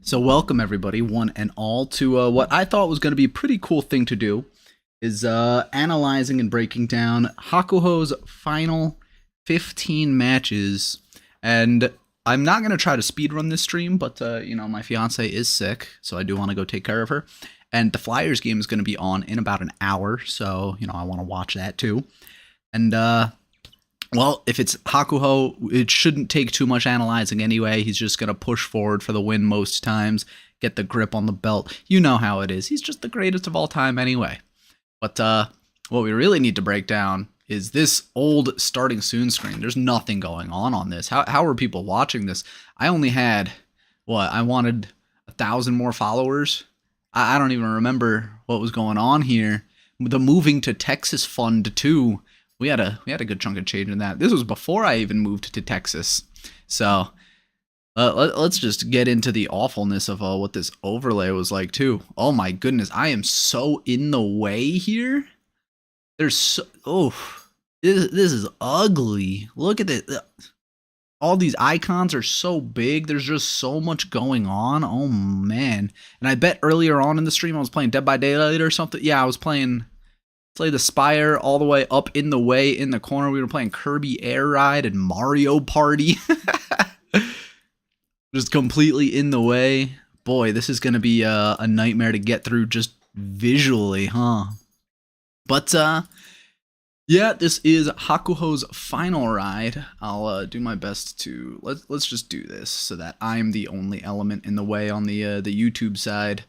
So welcome everybody, one and all, to what I thought was going to be a pretty cool thing to do, is analyzing and breaking down Hakuho's final 15 matches. And I'm not going to try to speedrun this stream, but, my fiance is sick, so I do want to go take care of her. And the Flyers game is going to be on in about an hour, so, I want to watch that too. And, well, if it's Hakuho, it shouldn't take too much analyzing anyway. He's just going to push forward for the win most times, get the grip on the belt. You know how it is. He's just the greatest of all time anyway. But what we really need to break down is this old starting soon screen. There's nothing going on this. How are people watching this? I only had, I wanted 1,000 more followers. I don't even remember what was going on here. The moving to Texas fund too. We had a good chunk of change in that. This was before I even moved to Texas. So let's just get into the awfulness of what this overlay was like too. Oh my goodness, I am so in the way here. This is ugly. Look at it. All these icons are so big. There's just so much going on. Oh man. And I bet earlier on in the stream I was playing Dead by Daylight or something. Yeah, I was playing the Spire all the way up in the way in the corner. We were playing Kirby Air Ride and Mario Party. Just completely in the way. Boy, this is going to be a nightmare to get through just visually, huh? But, yeah, this is Hakuho's final ride. I'll do my best to... Let's just do this so that I'm the only element in the way on the YouTube side,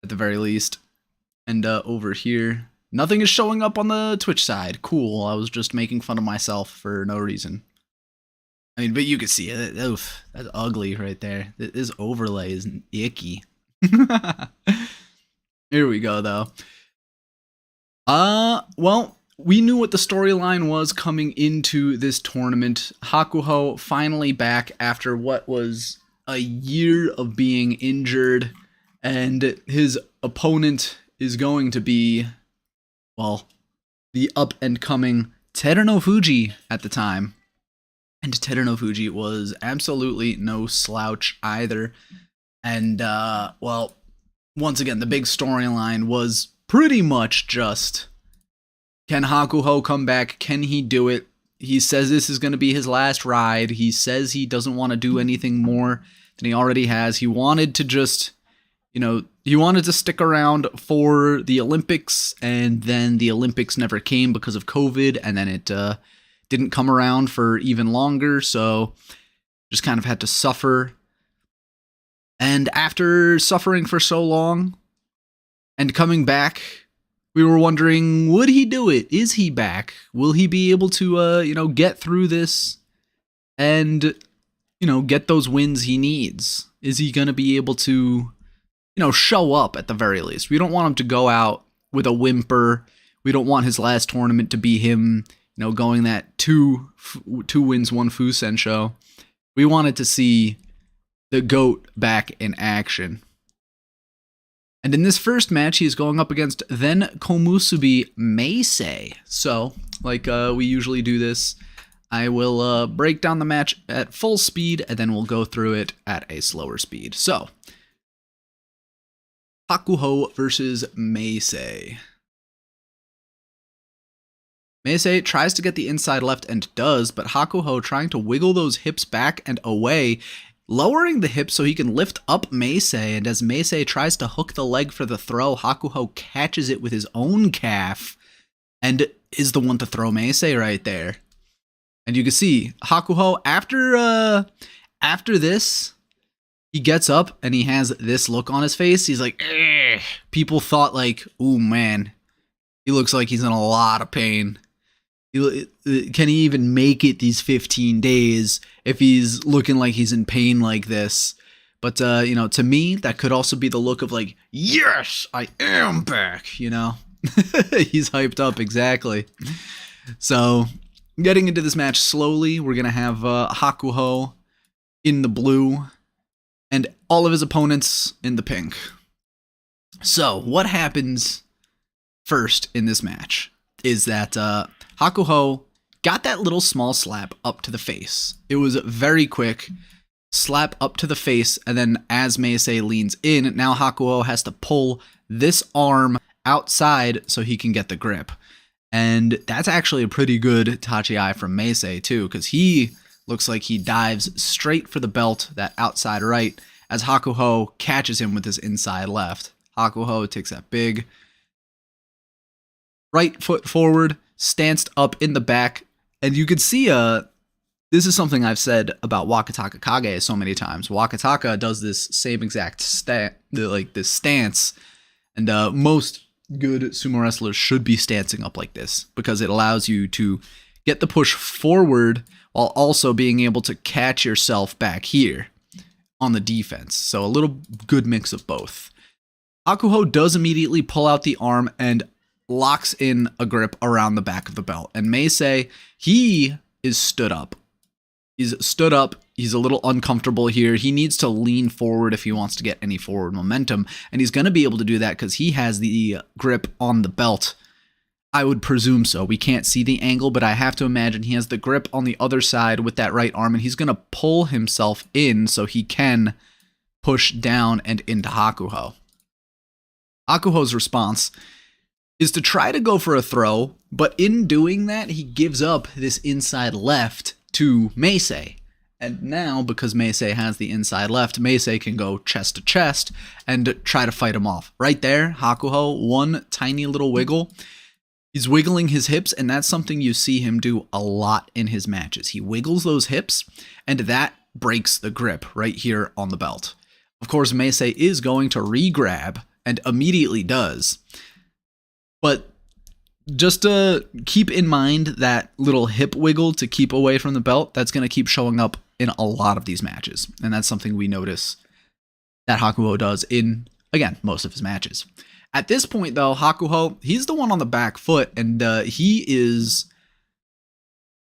at the very least. And over here... Nothing is showing up on the Twitch side. Cool. I was just making fun of myself for no reason. I mean, but you can see it. Oof, that's ugly right there. This overlay is icky. Here we go, though. Well, we knew what the storyline was coming into this tournament. Hakuho finally back after what was a year of being injured, and his opponent is going to be... well, the up-and-coming Terunofuji at the time. And Terunofuji was absolutely no slouch either. And, well, once again, the big storyline was pretty much just, can Hakuho come back? Can he do it? He says this is going to be his last ride. He says he doesn't want to do anything more than he already has. He wanted to just... he wanted to stick around for the Olympics, and then the Olympics never came because of COVID, and then it didn't come around for even longer, so just kind of had to suffer. And after suffering for so long, and coming back, we were wondering, would he do it? Is he back? Will he be able to, get through this and, get those wins he needs? Is he going to be able to... show up at the very least. We don't want him to go out with a whimper. We don't want his last tournament to be him, going that two wins, one Fusen show. We wanted to see the GOAT back in action. And in this first match, he is going up against then Komusubi Meisei. So, like we usually do this, I will break down the match at full speed, and then we'll go through it at a slower speed. So, Hakuho versus Meisei. Meisei tries to get the inside left and does, but Hakuho trying to wiggle those hips back and away, lowering the hips so he can lift up Meisei, and as Meisei tries to hook the leg for the throw, Hakuho catches it with his own calf and is the one to throw Meisei right there. And you can see Hakuho after this, he gets up and he has this look on his face. He's like, eh. People thought like, ooh man, he looks like he's in a lot of pain. Can he even make it these 15 days if he's looking like he's in pain like this? But, to me, that could also be the look of like, yes, I am back, He's hyped up, exactly. So, getting into this match slowly, we're going to have Hakuho in the blue and all of his opponents in the pink. So, what happens first in this match is that Hakuho got that little small slap up to the face. It was very quick. slap up to the face, and then as Meisei leans in, now Hakuho has to pull this arm outside so he can get the grip. And that's actually a pretty good tachi from Meisei too, because he looks like he dives straight for the belt, that outside right, as Hakuho catches him with his inside left. Hakuho takes that big right foot forward, stanced up in the back, and you can see this is something I've said about Wakatakakage so many times. Wakataka does this same exact this stance, and most good sumo wrestlers should be stancing up like this because it allows you to get the push forward while also being able to catch yourself back here on the defense. So a little good mix of both. Hakuho does immediately pull out the arm and locks in a grip around the back of the belt. And Meisei, he is stood up. He's stood up. He's a little uncomfortable here. He needs to lean forward if he wants to get any forward momentum. And he's going to be able to do that because he has the grip on the belt. I would presume so. We can't see the angle, but I have to imagine he has the grip on the other side with that right arm, and he's going to pull himself in so he can push down and into Hakuho. Hakuho's response is to try to go for a throw, but in doing that, he gives up this inside left to Meisei. And now, because Meisei has the inside left, Meisei can go chest to chest and try to fight him off. Right there, Hakuho, one tiny little wiggle. He's wiggling his hips, and that's something you see him do a lot in his matches. He wiggles those hips, and that breaks the grip right here on the belt. Of course, Meisei is going to re-grab, and immediately does. But just to keep in mind that little hip wiggle to keep away from the belt, that's going to keep showing up in a lot of these matches. And that's something we notice that Hakuho does in, again, most of his matches. At this point, though, Hakuho, he's the one on the back foot, and he's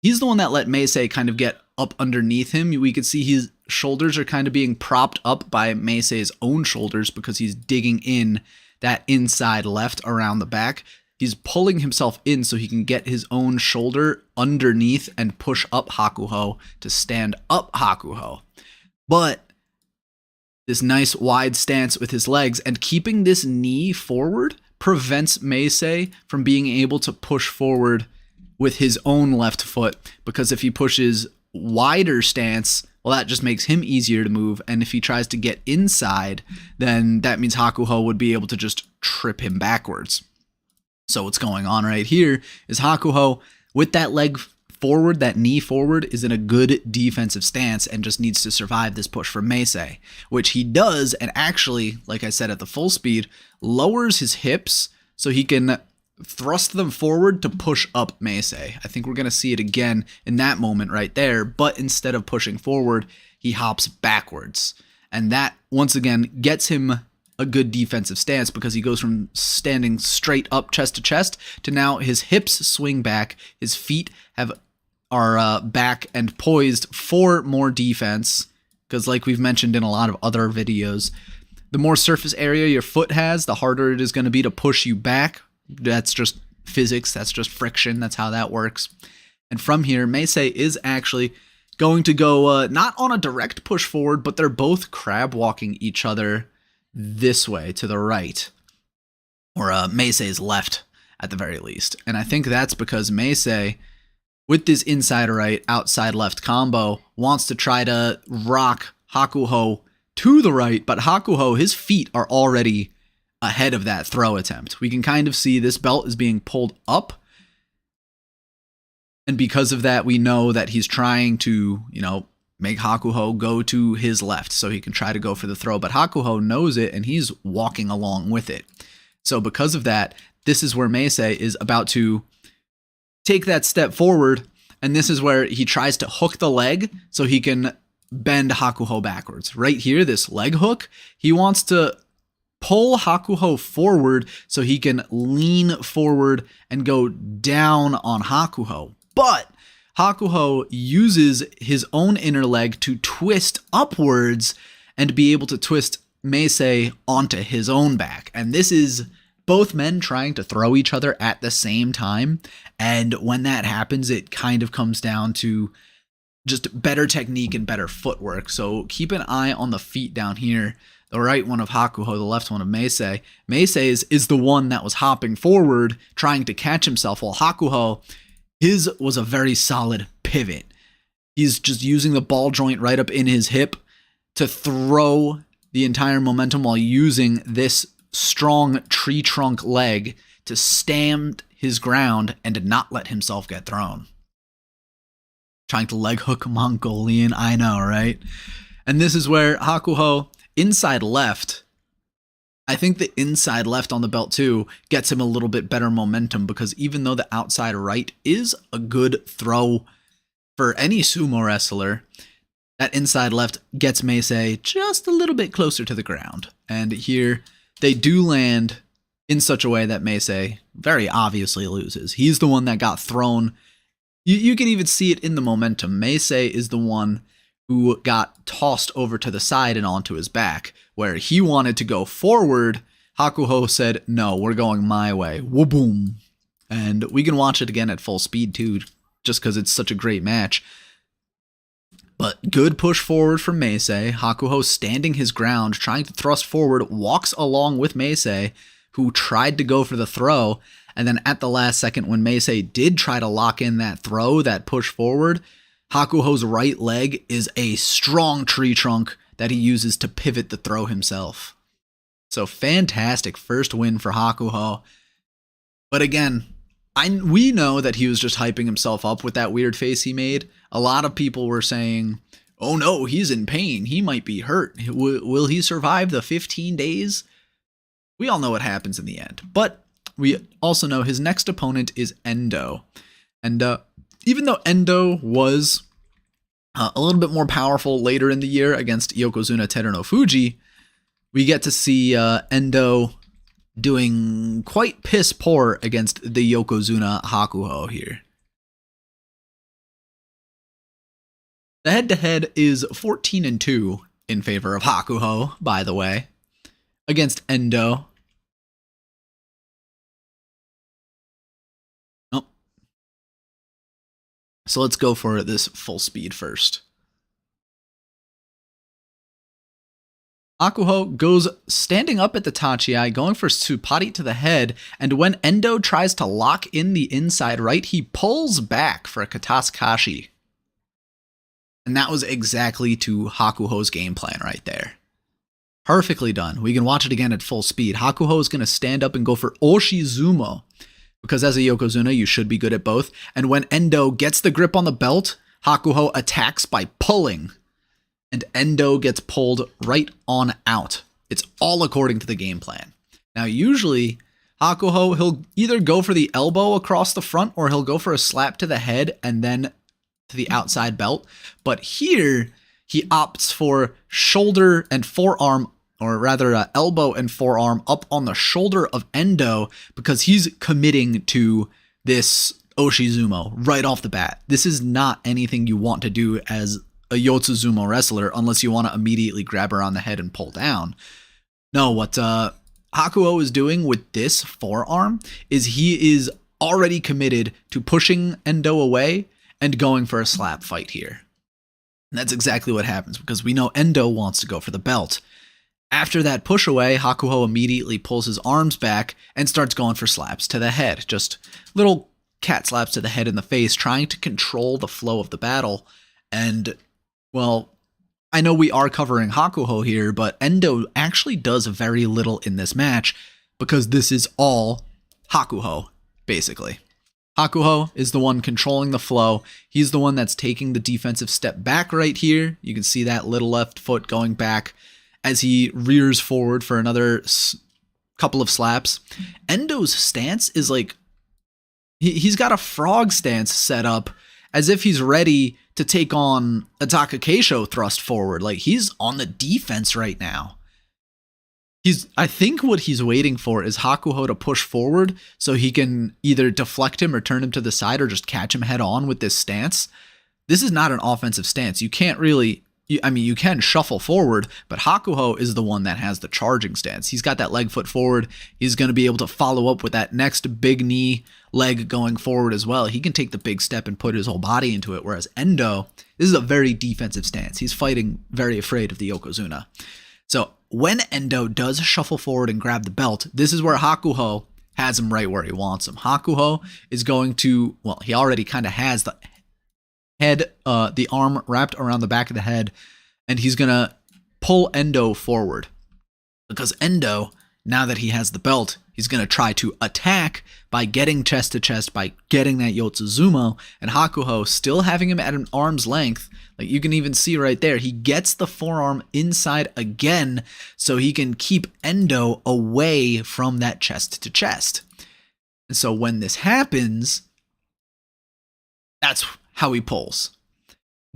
the one that let Meisei kind of get up underneath him. We could see his shoulders are kind of being propped up by Meisei's own shoulders because he's digging in that inside left around the back. He's pulling himself in so he can get his own shoulder underneath and push up Hakuho to stand up Hakuho. But this nice wide stance with his legs and keeping this knee forward prevents Meisei from being able to push forward with his own left foot, because if he pushes wider stance, well, that just makes him easier to move, and if he tries to get inside, then that means Hakuho would be able to just trip him backwards. So what's going on right here is Hakuho, with that leg forward, that knee forward, is in a good defensive stance and just needs to survive this push from Meisei, which he does, and actually, like I said, at the full speed, lowers his hips so he can thrust them forward to push up Meisei. I think we're going to see it again in that moment right there, but instead of pushing forward, he hops backwards. And that, once again, gets him a good defensive stance because he goes from standing straight up chest to chest to now his hips swing back, his feet are back and poised for more defense, because like we've mentioned in a lot of other videos, the more surface area your foot has, the harder it is going to be to push you back. That's just physics, that's just friction, that's how that works. And from here, Meisei is actually going to go not on a direct push forward, but they're both crab walking each other this way to the right, or Meisei's left at the very least. And I think that's because Meisei, with this inside right, outside left combo, wants to try to rock Hakuho to the right, but Hakuho, his feet are already ahead of that throw attempt. We can kind of see this belt is being pulled up, and because of that, we know that he's trying to, make Hakuho go to his left so he can try to go for the throw, but Hakuho knows it and he's walking along with it. So because of that, this is where Meisei is about to take that step forward, and this is where he tries to hook the leg so he can bend Hakuho backwards. Right here, this leg hook, he wants to pull Hakuho forward so he can lean forward and go down on Hakuho. But Hakuho uses his own inner leg to twist upwards and be able to twist Meisei onto his own back. And this is both men trying to throw each other at the same time. And when that happens, it kind of comes down to just better technique and better footwork. So keep an eye on the feet down here. The right one of Hakuho, the left one of Meisei. Meisei's is the one that was hopping forward, trying to catch himself, while Hakuho, his was a very solid pivot. He's just using the ball joint right up in his hip to throw the entire momentum while using this strong tree trunk leg to stand his ground and to not let himself get thrown. Trying to leg hook Mongolian, I know, right? And this is where Hakuho, inside left, I think the inside left on the belt too gets him a little bit better momentum, because even though the outside right is a good throw for any sumo wrestler, that inside left gets Meisei just a little bit closer to the ground. And here they do land in such a way that Meisei very obviously loses. He's the one that got thrown. You can even see it in the momentum. Meisei is the one who got tossed over to the side and onto his back, where he wanted to go forward. Hakuho said, no, we're going my way. Woo-boom. And we can watch it again at full speed too, just because it's such a great match. But good push forward from Meisei. Hakuho standing his ground, trying to thrust forward, walks along with Meisei, who tried to go for the throw. And then at the last second, when Meisei did try to lock in that throw, that push forward, Hakuho's right leg is a strong tree trunk that he uses to pivot the throw himself. So fantastic first win for Hakuho. But again, we know that he was just hyping himself up with that weird face he made. A lot of people were saying, oh no, he's in pain. He might be hurt. Will he survive the 15 days? We all know what happens in the end. But we also know his next opponent is Endo. And even though Endo was a little bit more powerful later in the year against Yokozuna Terunofuji, we get to see Endo doing quite piss poor against the Yokozuna Hakuho here. The head-to-head is 14-2 in favor of Hakuho, by the way, against Endo. Oh. So let's go for this full speed first. Hakuho goes standing up at the Tachiai, going for Tsupari to the head, and when Endo tries to lock in the inside right, he pulls back for a Katasakashi. And that was exactly to Hakuho's game plan right there. Perfectly done. We can watch it again at full speed. Hakuho is going to stand up and go for Oshizumo, because as a Yokozuna, you should be good at both. And when Endo gets the grip on the belt, Hakuho attacks by pulling, and Endo gets pulled right on out. It's all according to the game plan. Now, usually, Hakuho, he'll either go for the elbow across the front, or he'll go for a slap to the head and then to the outside belt. But here, he opts for shoulder and forearm, or rather elbow and forearm up on the shoulder of Endo, because he's committing to this Oshizumo right off the bat. This is not anything you want to do as a Yotsuzumo wrestler unless you want to immediately grab her on the head and pull down. No, what Hakuho is doing with this forearm is he is already committed to pushing Endo away and going for a slap fight here. And that's exactly what happens, because we know Endo wants to go for the belt. After that push away, Hakuho immediately pulls his arms back and starts going for slaps to the head. Just little cat slaps to the head and the face, trying to control the flow of the battle. And, well, I know we are covering Hakuho here, but Endo actually does very little in this match, because this is all Hakuho, basically. Hakuho is the one controlling the flow. He's the one that's taking the defensive step back right here. You can see that little left foot going back as he rears forward for another couple of slaps. Endo's stance is like, he's got a frog stance set up as if he's ready to take on a Takakasho thrust forward. Like, he's on the defense right now. I think what he's waiting for is Hakuho to push forward so he can either deflect him or turn him to the side or just catch him head on with this stance. This is not an offensive stance. You can't really you can shuffle forward, but Hakuho is the one that has the charging stance. He's got that leg foot forward. He's going to be able to follow up with that next big knee leg going forward as well. He can take the big step and put his whole body into it, whereas Endo, this is a very defensive stance. He's fighting very afraid of the Yokozuna. So when Endo does shuffle forward and grab the belt, this is where Hakuho has him right where he wants him. Hakuho is going to, well, he already kind of has the head, the arm wrapped around the back of the head, and he's going to pull Endo forward. Because Endo, now that he has the belt, he's going to try to attack by getting chest to chest, by getting that Yotsuzumo, and Hakuho still having him at an arm's length. Like you can even see right there, he gets the forearm inside again so he can keep Endo away from that chest to chest. And so when this happens, that's how he pulls.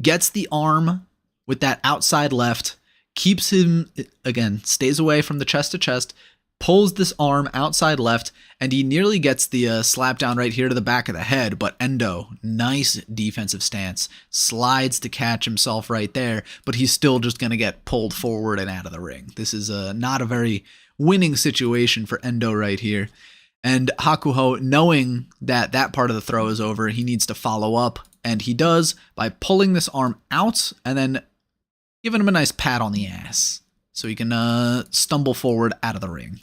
Gets the arm with that outside left, keeps him, again, stays away from the chest to chest, pulls this arm outside left, and he nearly gets the slap down right here to the back of the head, but Endo, nice defensive stance, slides to catch himself right there, but he's still just going to get pulled forward and out of the ring. This is not a very winning situation for Endo right here. And Hakuho, knowing that that part of the throw is over, he needs to follow up, and he does by pulling this arm out and then giving him a nice pat on the ass so he can stumble forward out of the ring.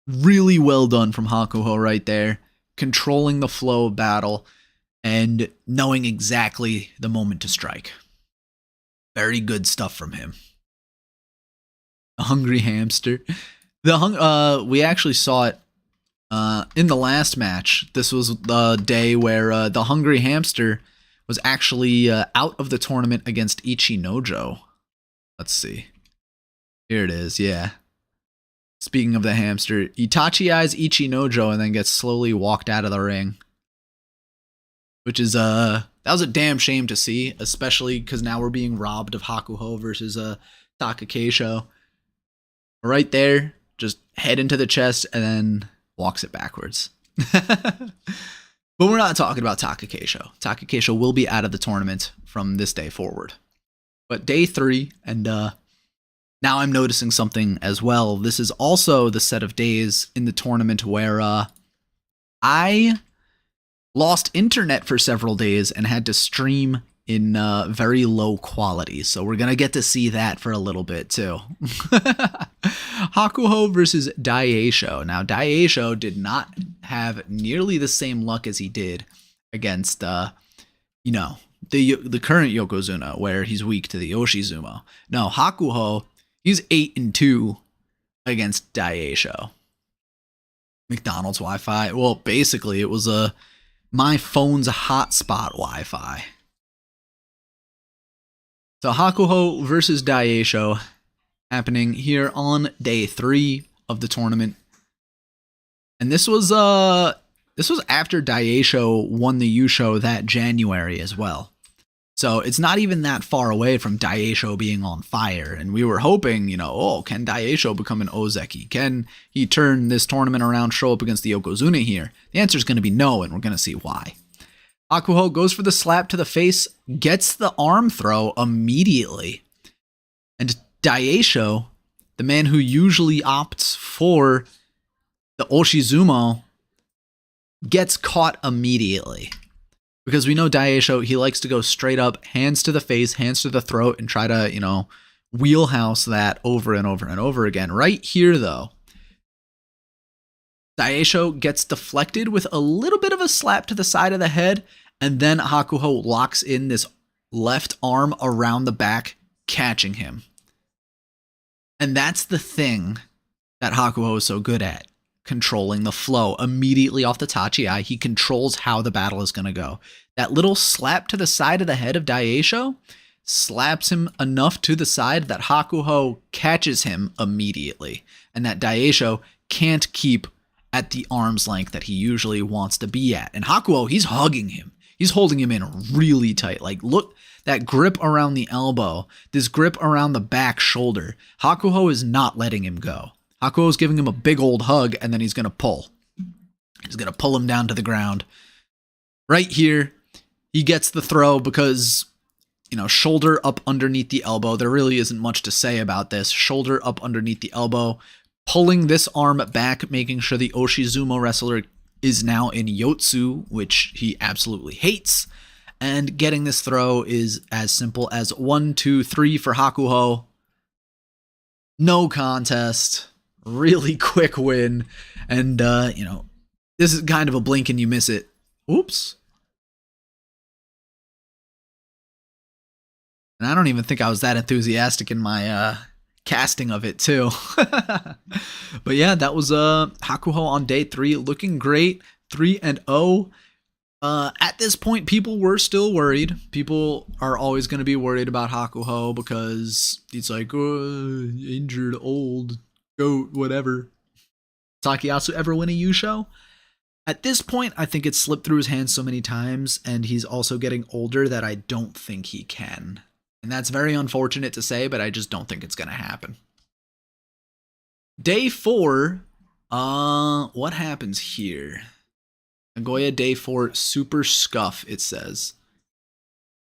Really well done from Hakuho right there, controlling the flow of battle and knowing exactly the moment to strike. Very good stuff from him. A hungry hamster. We actually saw it in the last match. This was the day where the hungry hamster was actually out of the tournament against Ichinojo. Let's see. Here it is, yeah. Speaking of the hamster, Itachi eyes Ichinojo and then gets slowly walked out of the ring. Which is, that was a damn shame to see, especially because now we're being robbed of Hakuho versus Takayasu. Right there, just head into the chest and then walks it backwards. But we're not talking about Takayasu. Takayasu will be out of the tournament from this day forward. But day 3, and now I'm noticing something as well. This is also the set of days in the tournament where I lost internet for several days and had to stream in very low quality. So we're going to get to see that for a little bit too. Hakuho versus Daieisho. Now, Daieisho did not have nearly the same luck as he did against, the current Yokozuna, where he's weak to the Yoshizumo. No, Hakuho, he's 8-2 against Daieisho. McDonald's Wi-Fi. Well, basically, it was my phone's hotspot Wi-Fi. So Hakuho versus Daieisho happening here on day 3 of the tournament. And this was after Daieisho won the Yusho that January as well. So it's not even that far away from Daieisho being on fire. And we were hoping, can Daieisho become an Ozeki? Can he turn this tournament around, show up against the Yokozuna here? The answer is going to be no, and we're going to see why. Hakuho goes for the slap to the face, gets the arm throw immediately. And Daieisho, the man who usually opts for the Oshizumo, gets caught immediately. Because we know Daieisho, he likes to go straight up, hands to the face, hands to the throat, and try to, wheelhouse that over and over and over again. Right here, though, Daieisho gets deflected with a little bit of a slap to the side of the head, and then Hakuho locks in this left arm around the back, catching him. And that's the thing that Hakuho is so good at. Controlling the flow immediately off the Tachi-ai. He controls how the battle is going to go. That little slap to the side of the head of Daieisho slaps him enough to the side that Hakuho catches him immediately, and that Daieisho can't keep at the arm's length that he usually wants to be at. And Hakuho, he's hugging him. He's holding him in really tight. Like, look, that grip around the elbow, this grip around the back shoulder. Hakuho is not letting him go. Hakuho is giving him a big old hug, and then he's going to pull. He's going to pull him down to the ground. Right here, he gets the throw because shoulder up underneath the elbow. There really isn't much to say about this. Shoulder up underneath the elbow, pulling this arm back, making sure the Oshizumo wrestler is now in Yotsu, which he absolutely hates. And getting this throw is as simple as 1, 2, 3 for Hakuho. No contest. Really quick win. And, this is kind of a blink and you miss it. Oops. And I don't even think I was that enthusiastic in my casting of it, too. But yeah, that was Hakuho on day 3. Looking great. 3-0. At this point, people were still worried. People are always going to be worried about Hakuho because it's like, injured, old, goat, whatever. Takayasu ever win a Yusho? At this point, I think it's slipped through his hands so many times, and he's also getting older that I don't think he can. And that's very unfortunate to say, but I just don't think it's going to happen. Day 4, what happens here? Nagoya Day 4, Super Scuff, it says.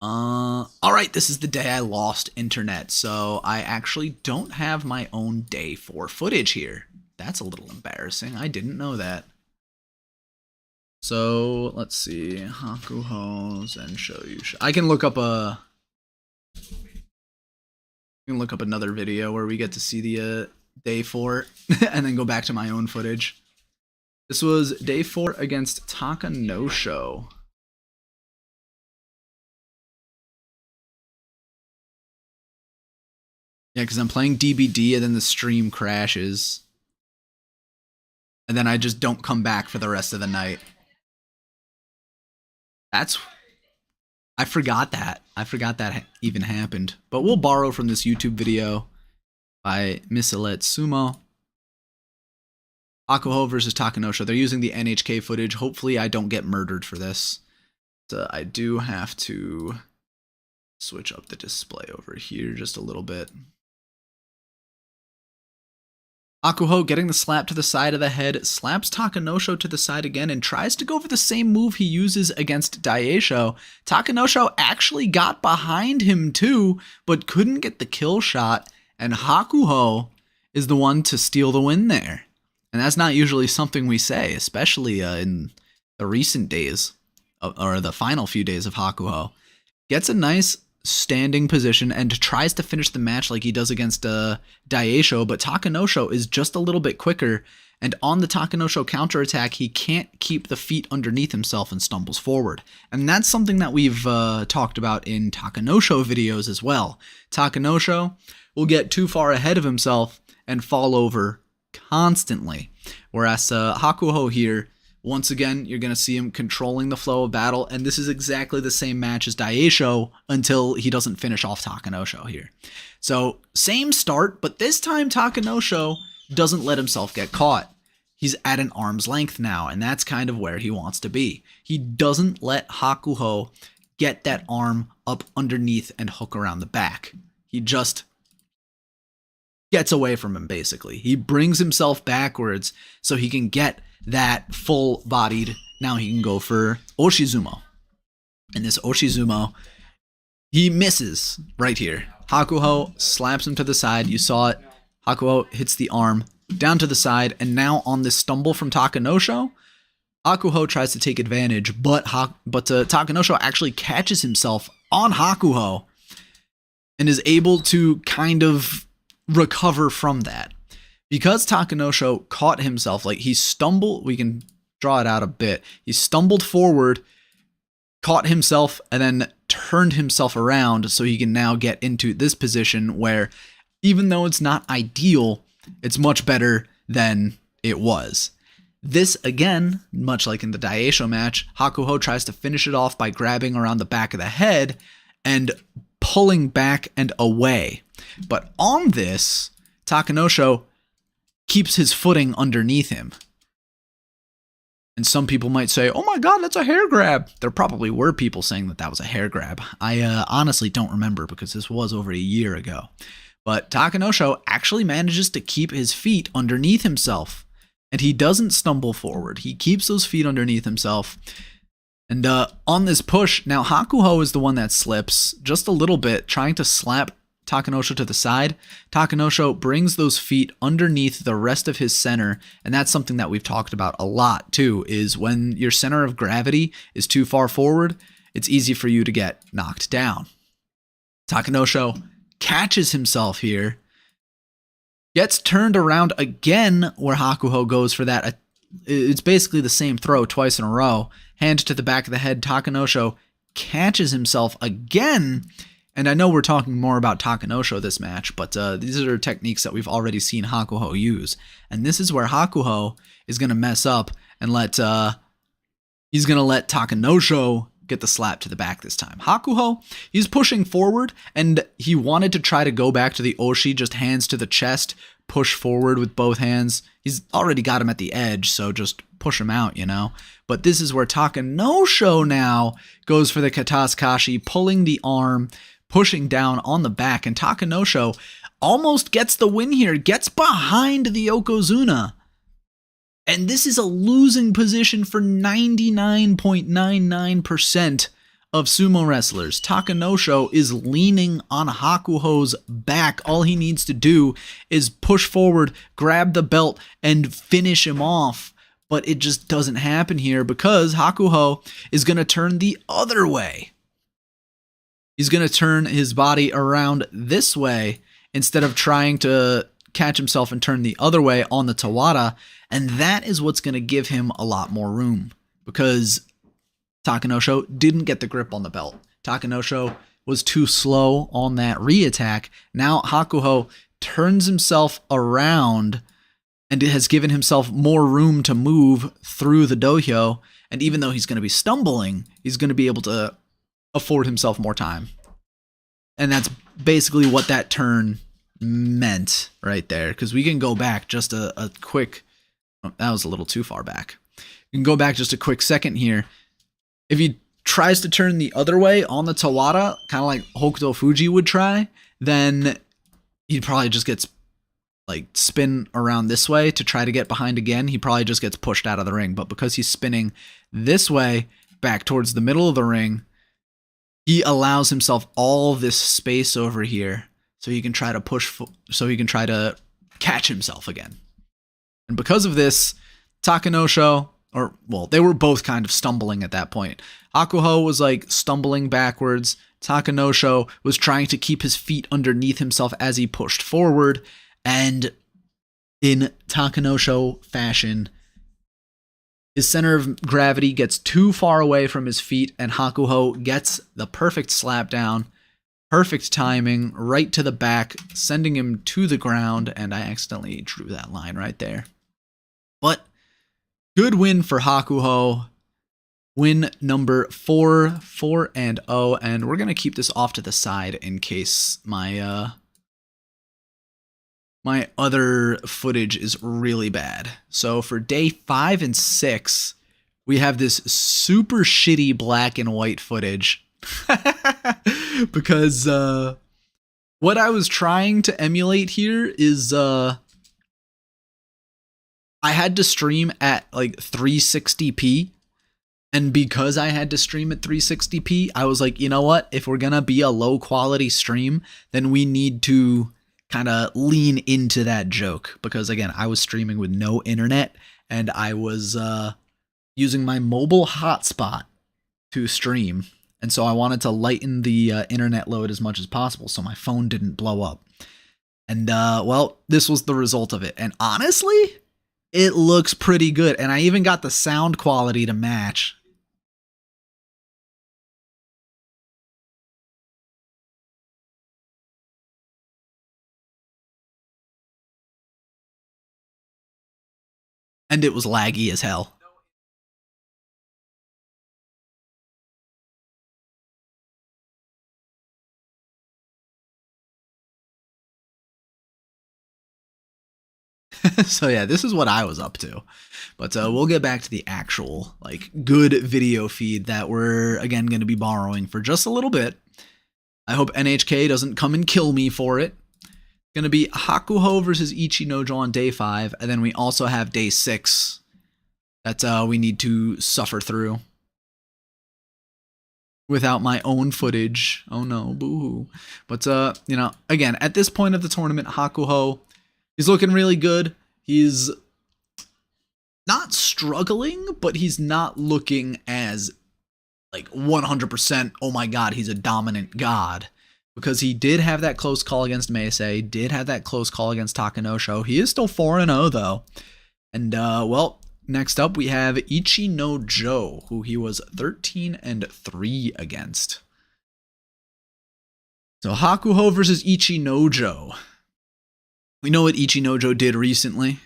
Alright, this is the day I lost internet, so I actually don't have my own Day 4 footage here. That's a little embarrassing. I didn't know that. So, let's see. Hakuho's and show you. I can look up another video where we get to see the Day 4 and then go back to my own footage. This was Day 4 against Takanosho. Yeah, because I'm playing DBD and then the stream crashes. And then I just don't come back for the rest of the night. I forgot that. I forgot that even happened. But we'll borrow from this YouTube video by Misalet Sumo. Hakuho versus Takanosho. They're using the NHK footage. Hopefully I don't get murdered for this. So I do have to switch up the display over here just a little bit. Hakuho getting the slap to the side of the head, slaps Takanosho to the side again, and tries to go for the same move he uses against Daieisho. Takanosho actually got behind him too, but couldn't get the kill shot, and Hakuho is the one to steal the win there. And that's not usually something we say, especially in the recent days, or the final few days of Hakuho. Gets a nice standing position and tries to finish the match like he does against Daieisho, but Takanosho is just a little bit quicker, and on the Takanosho counterattack, he can't keep the feet underneath himself and stumbles forward. And that's something that we've talked about in Takanosho videos as well. Takanosho will get too far ahead of himself and fall over constantly, whereas Hakuho here, once again, you're going to see him controlling the flow of battle, and this is exactly the same match as Daieisho until he doesn't finish off Takanosho here. So, same start, but this time Takanosho doesn't let himself get caught. He's at an arm's length now, and that's kind of where he wants to be. He doesn't let Hakuho get that arm up underneath and hook around the back. He just gets away from him, basically. He brings himself backwards so he can get that full-bodied, now he can go for Oshizumo. And this Oshizumo, he misses right here. Hakuho slaps him to the side. You saw it. Hakuho hits the arm down to the side, and now on this stumble from Takanosho, Hakuho tries to take advantage, but Takanosho actually catches himself on Hakuho and is able to kind of recover from that. Because Takanosho caught himself, like he stumbled, we can draw it out a bit. He stumbled forward, caught himself, and then turned himself around so he can now get into this position where, even though it's not ideal, it's much better than it was. This, again, much like in the Daieisho match, Hakuho tries to finish it off by grabbing around the back of the head and pulling back and away. But on this, Takanosho keeps his footing underneath him. And some people might say, oh my god, that's a hair grab. There probably were people saying that that was a hair grab. I honestly don't remember because this was over a year ago. But Takanosho actually manages to keep his feet underneath himself. And he doesn't stumble forward. He keeps those feet underneath himself. And on this push, now Hakuho is the one that slips just a little bit, trying to slap Takanosho to the side. Takanosho brings those feet underneath the rest of his center, and that's something that we've talked about a lot too, is when your center of gravity is too far forward, it's easy for you to get knocked down. Takanosho catches himself here, gets turned around again where Hakuho goes for that. It's basically the same throw twice in a row. Hand to the back of the head, Takanosho catches himself again. And I know we're talking more about Takanosho this match, but these are techniques that we've already seen Hakuho use. And this is where Hakuho is going to mess up and he's going to let Takanosho get the slap to the back this time. Hakuho, he's pushing forward, and he wanted to try to go back to the Oshi, just hands to the chest, push forward with both hands. He's already got him at the edge, so just push him out, you know? But this is where Takanosho now goes for the Katatsukaashi, pulling the arm, pushing down on the back, and Takanosho almost gets the win here, gets behind the Yokozuna. And this is a losing position for 99.99% of sumo wrestlers. Takanosho is leaning on Hakuho's back. All he needs to do is push forward, grab the belt, and finish him off. But it just doesn't happen here because Hakuho is going to turn the other way. He's going to turn his body around this way instead of trying to catch himself and turn the other way on the Tawada. And that is what's going to give him a lot more room because Takanosho didn't get the grip on the belt. Takanosho was too slow on that re-attack. Now Hakuho turns himself around and it has given himself more room to move through the dohyo. And even though he's going to be stumbling, he's going to be able to afford himself more time. And that's basically what that turn meant right there. Because we can go back just a quick... Oh, that was a little too far back. You can go back just a quick second here. If he tries to turn the other way on the Tawada, kind of like Hokutofuji would try, then he probably just gets like spin around this way to try to get behind again. He probably just gets pushed out of the ring. But because he's spinning this way back towards the middle of the ring, he allows himself all this space over here so he can try to so he can try to catch himself again. And because of this, Takanosho, they were both kind of stumbling at that point. Hakuho was like stumbling backwards. Takanosho was trying to keep his feet underneath himself as he pushed forward. And in Takanosho fashion, his center of gravity gets too far away from his feet, and Hakuho gets the perfect slap down, perfect timing, right to the back, sending him to the ground, and I accidentally drew that line right there. But good win for Hakuho. Win number 4-0, and we're going to keep this off to the side in case my my other footage is really bad. So for day 5 and 6, we have this super shitty black and white footage. Because what I was trying to emulate here is I had to stream at like 360p. And because I had to stream at 360p, I was like, you know what? If we're going to be a low quality stream, then we need to kind of lean into that joke. Because again, I was streaming with no internet and I was using my mobile hotspot to stream. And so I wanted to lighten the internet load as much as possible so my phone didn't blow up. And well, this was the result of it. And honestly, it looks pretty good. And I even got the sound quality to match. And it was laggy as hell. So yeah, this is what I was up to. But we'll get back to the actual like good video feed that we're again going to be borrowing for just a little bit. I hope NHK doesn't come and kill me for it. Going to be Hakuho versus Ichinojo on day 5, and then we also have day 6 that we need to suffer through. without my own footage. Oh no, boo-hoo. But, you know, again, at this point of the tournament, Hakuho, he's looking really good. He's not struggling, but he's not looking as, like, 100%, oh my god, he's a dominant god. Because he did have that close call against Meisei, did have that close call against Takanosho. He is still 4-0, though. And, well, next up we have Ichinojo, who he was 13-3 against. So Hakuho versus Ichinojo. We know what Ichinojo did recently.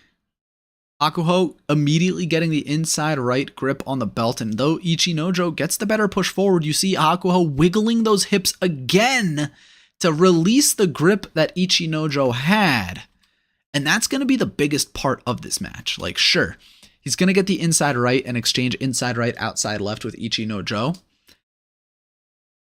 Hakuho immediately getting the inside right grip on the belt, and though Ichinojo gets the better push forward, you see Hakuho wiggling those hips again to release the grip that Ichinojo had. And that's going to be the biggest part of this match. Like, sure, he's going to get the inside right and exchange inside right, outside left with Ichinojo.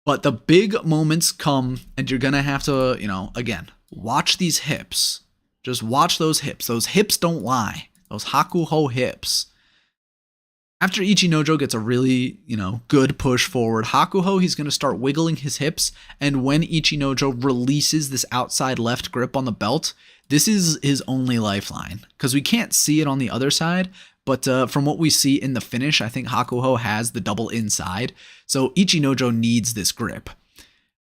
But the big moments come, and you're going to have to, you know, again, watch these hips. Just watch those hips. Those hips don't lie. Those Hakuho hips. After Ichinojo gets a really, you know, good push forward, Hakuho, he's going to start wiggling his hips, and when Ichinojo releases this outside left grip on the belt, this is his only lifeline, because we can't see it on the other side, but from what we see in the finish, I think Hakuho has the double inside, so Ichinojo needs this grip.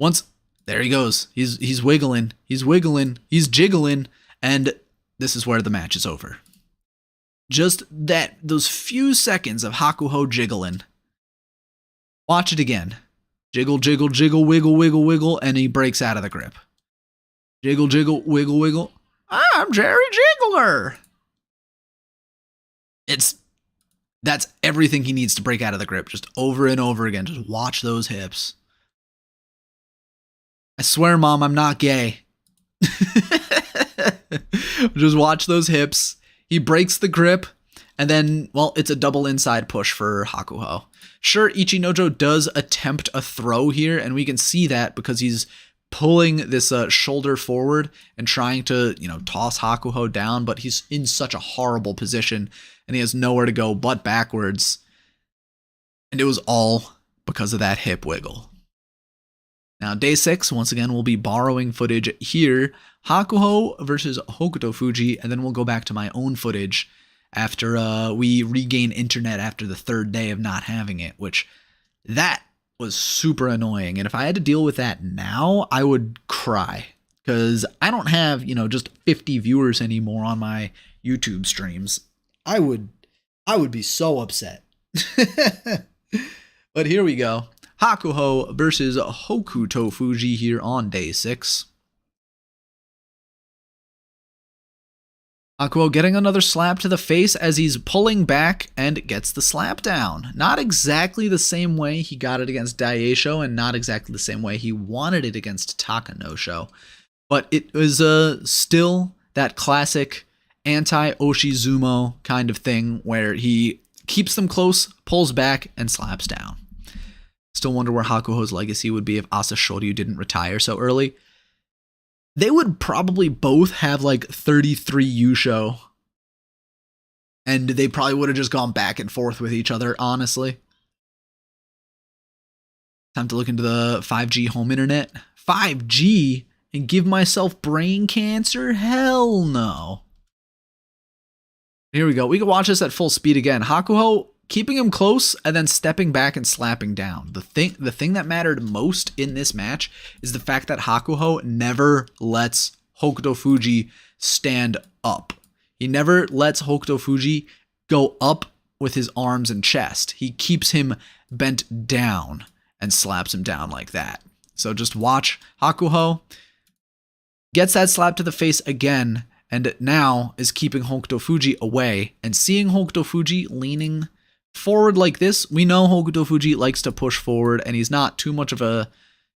Once, there he goes, he's wiggling, he's jiggling, and this is where the match is over. Just those few seconds of Hakuho jiggling. Watch it again. Jiggle, jiggle, jiggle, wiggle, wiggle, wiggle, and he breaks out of the grip. Jiggle, jiggle, wiggle, wiggle. I'm Jerry Jiggler. That's everything he needs to break out of the grip, just over and over again. Just watch those hips. I swear, Mom, I'm not gay. Just watch those hips. He breaks the grip, and then, well, it's a double inside push for Hakuho. Sure, Ichinojo does attempt a throw here, and we can see that because he's pulling this shoulder forward and trying to, you know, toss Hakuho down, but he's in such a horrible position, and he has nowhere to go but backwards. And it was all because of that hip wiggle. Now, day 6, once again, we'll be borrowing footage here. Hakuho versus Hokutofuji, and then we'll go back to my own footage after we regain internet after the 3rd day of not having it, which that was super annoying. And if I had to deal with that now, I would cry, because I don't have, you know, just 50 viewers anymore on my YouTube streams. I would be so upset. But here we go. Hakuho versus Hokutofuji here on day 6. Hakuho getting another slap to the face as he's pulling back and gets the slap down. Not exactly the same way he got it against Daieisho, and not exactly the same way he wanted it against Takanosho. But it was still that classic anti-Oshizumo kind of thing where he keeps them close, pulls back, and slaps down. Still wonder where Hakuho's legacy would be if Asa Shoryu didn't retire so early. They would probably both have like 33 Yusho. And they probably would have just gone back and forth with each other, honestly. Time to look into the 5G home internet. 5G? And give myself brain cancer? Hell no. Here we go. We can watch this at full speed again. Hakuho keeping him close and then stepping back and slapping down. The thing that mattered most in this match is the fact that Hakuho never lets Hokutofuji stand up. He never lets Hokutofuji go up with his arms and chest. He keeps him bent down and slaps him down like that. So just watch. Hakuho gets that slap to the face again, and now is keeping Hokutofuji away. And seeing Hokutofuji leaning forward like this, we know Hokutofuji likes to push forward, and he's not too much of a...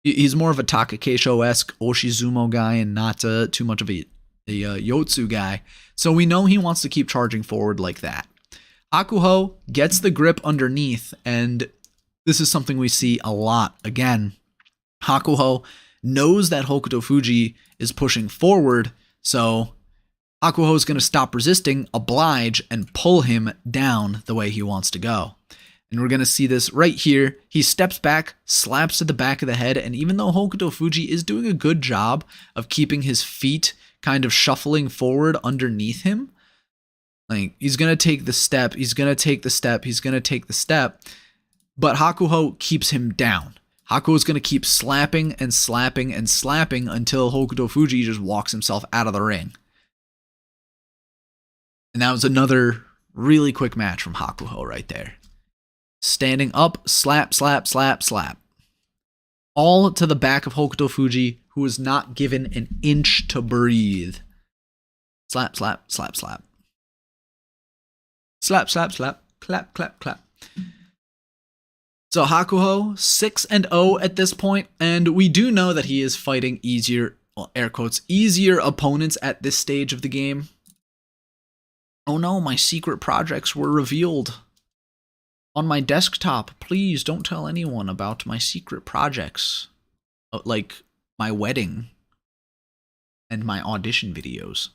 He's more of a Takakesho-esque Oshizumo guy and not too much of a Yotsu guy. So we know he wants to keep charging forward like that. Hakuho gets the grip underneath, and this is something we see a lot. Again, Hakuho knows that Hokutofuji is pushing forward, so Hakuho is going to stop resisting, oblige, and pull him down the way he wants to go. And we're going to see this right here. He steps back, slaps to the back of the head, and even though Hokutofuji is doing a good job of keeping his feet kind of shuffling forward underneath him, like, he's going to take the step, he's going to take the step, he's going to take the step, but Hakuho keeps him down. Hakuho is going to keep slapping and slapping and slapping until Hokutofuji just walks himself out of the ring. And that was another really quick match from Hakuho right there. Standing up, slap, slap, slap, slap. All to the back of Hokutofuji, who was not given an inch to breathe. Slap, slap, slap, slap. Slap, slap, slap, clap, clap, clap. So Hakuho, 6-0 at this point, and we do know that he is fighting easier, well, air quotes, easier opponents at this stage of the game. Oh no, my secret projects were revealed on my desktop. Please don't tell anyone about my secret projects, like my wedding and my audition videos.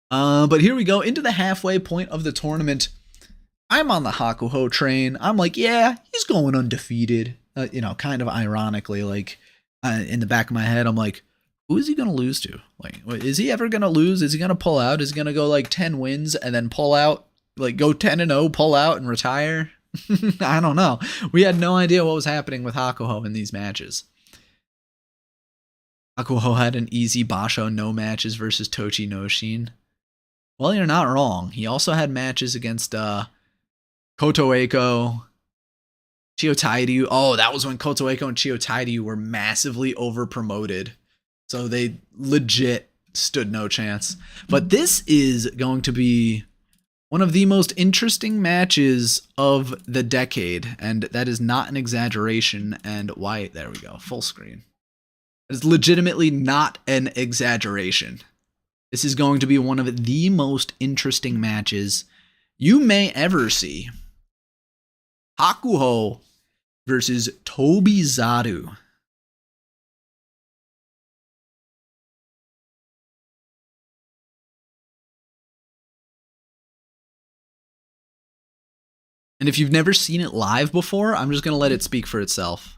But here we go into the halfway point of the tournament. I'm on the Hakuho train. I'm like, yeah, he's going undefeated. Kind of ironically, like in the back of my head, I'm like, who is he going to lose to? Like, is he ever going to lose? Is he going to pull out? Is he going to go like 10 wins and then pull out? Like go 10-0, pull out and retire? I don't know. We had no idea what was happening with Hakuho in these matches. Hakuho had an easy Basho no matches versus Tochi no Shin. Well, you're not wrong. He also had matches against Kotoeko, Chiotairyu. Oh, that was when Kotoeko and Chiotairyu were massively over-promoted. So they legit stood no chance. But this is going to be one of the most interesting matches of the decade. And that is not an exaggeration. And why? There we go. Full screen. It's legitimately not an exaggeration. This is going to be one of the most interesting matches you may ever see. Hakuho versus Tobizaru. And if you've never seen it live before, I'm just going to let it speak for itself.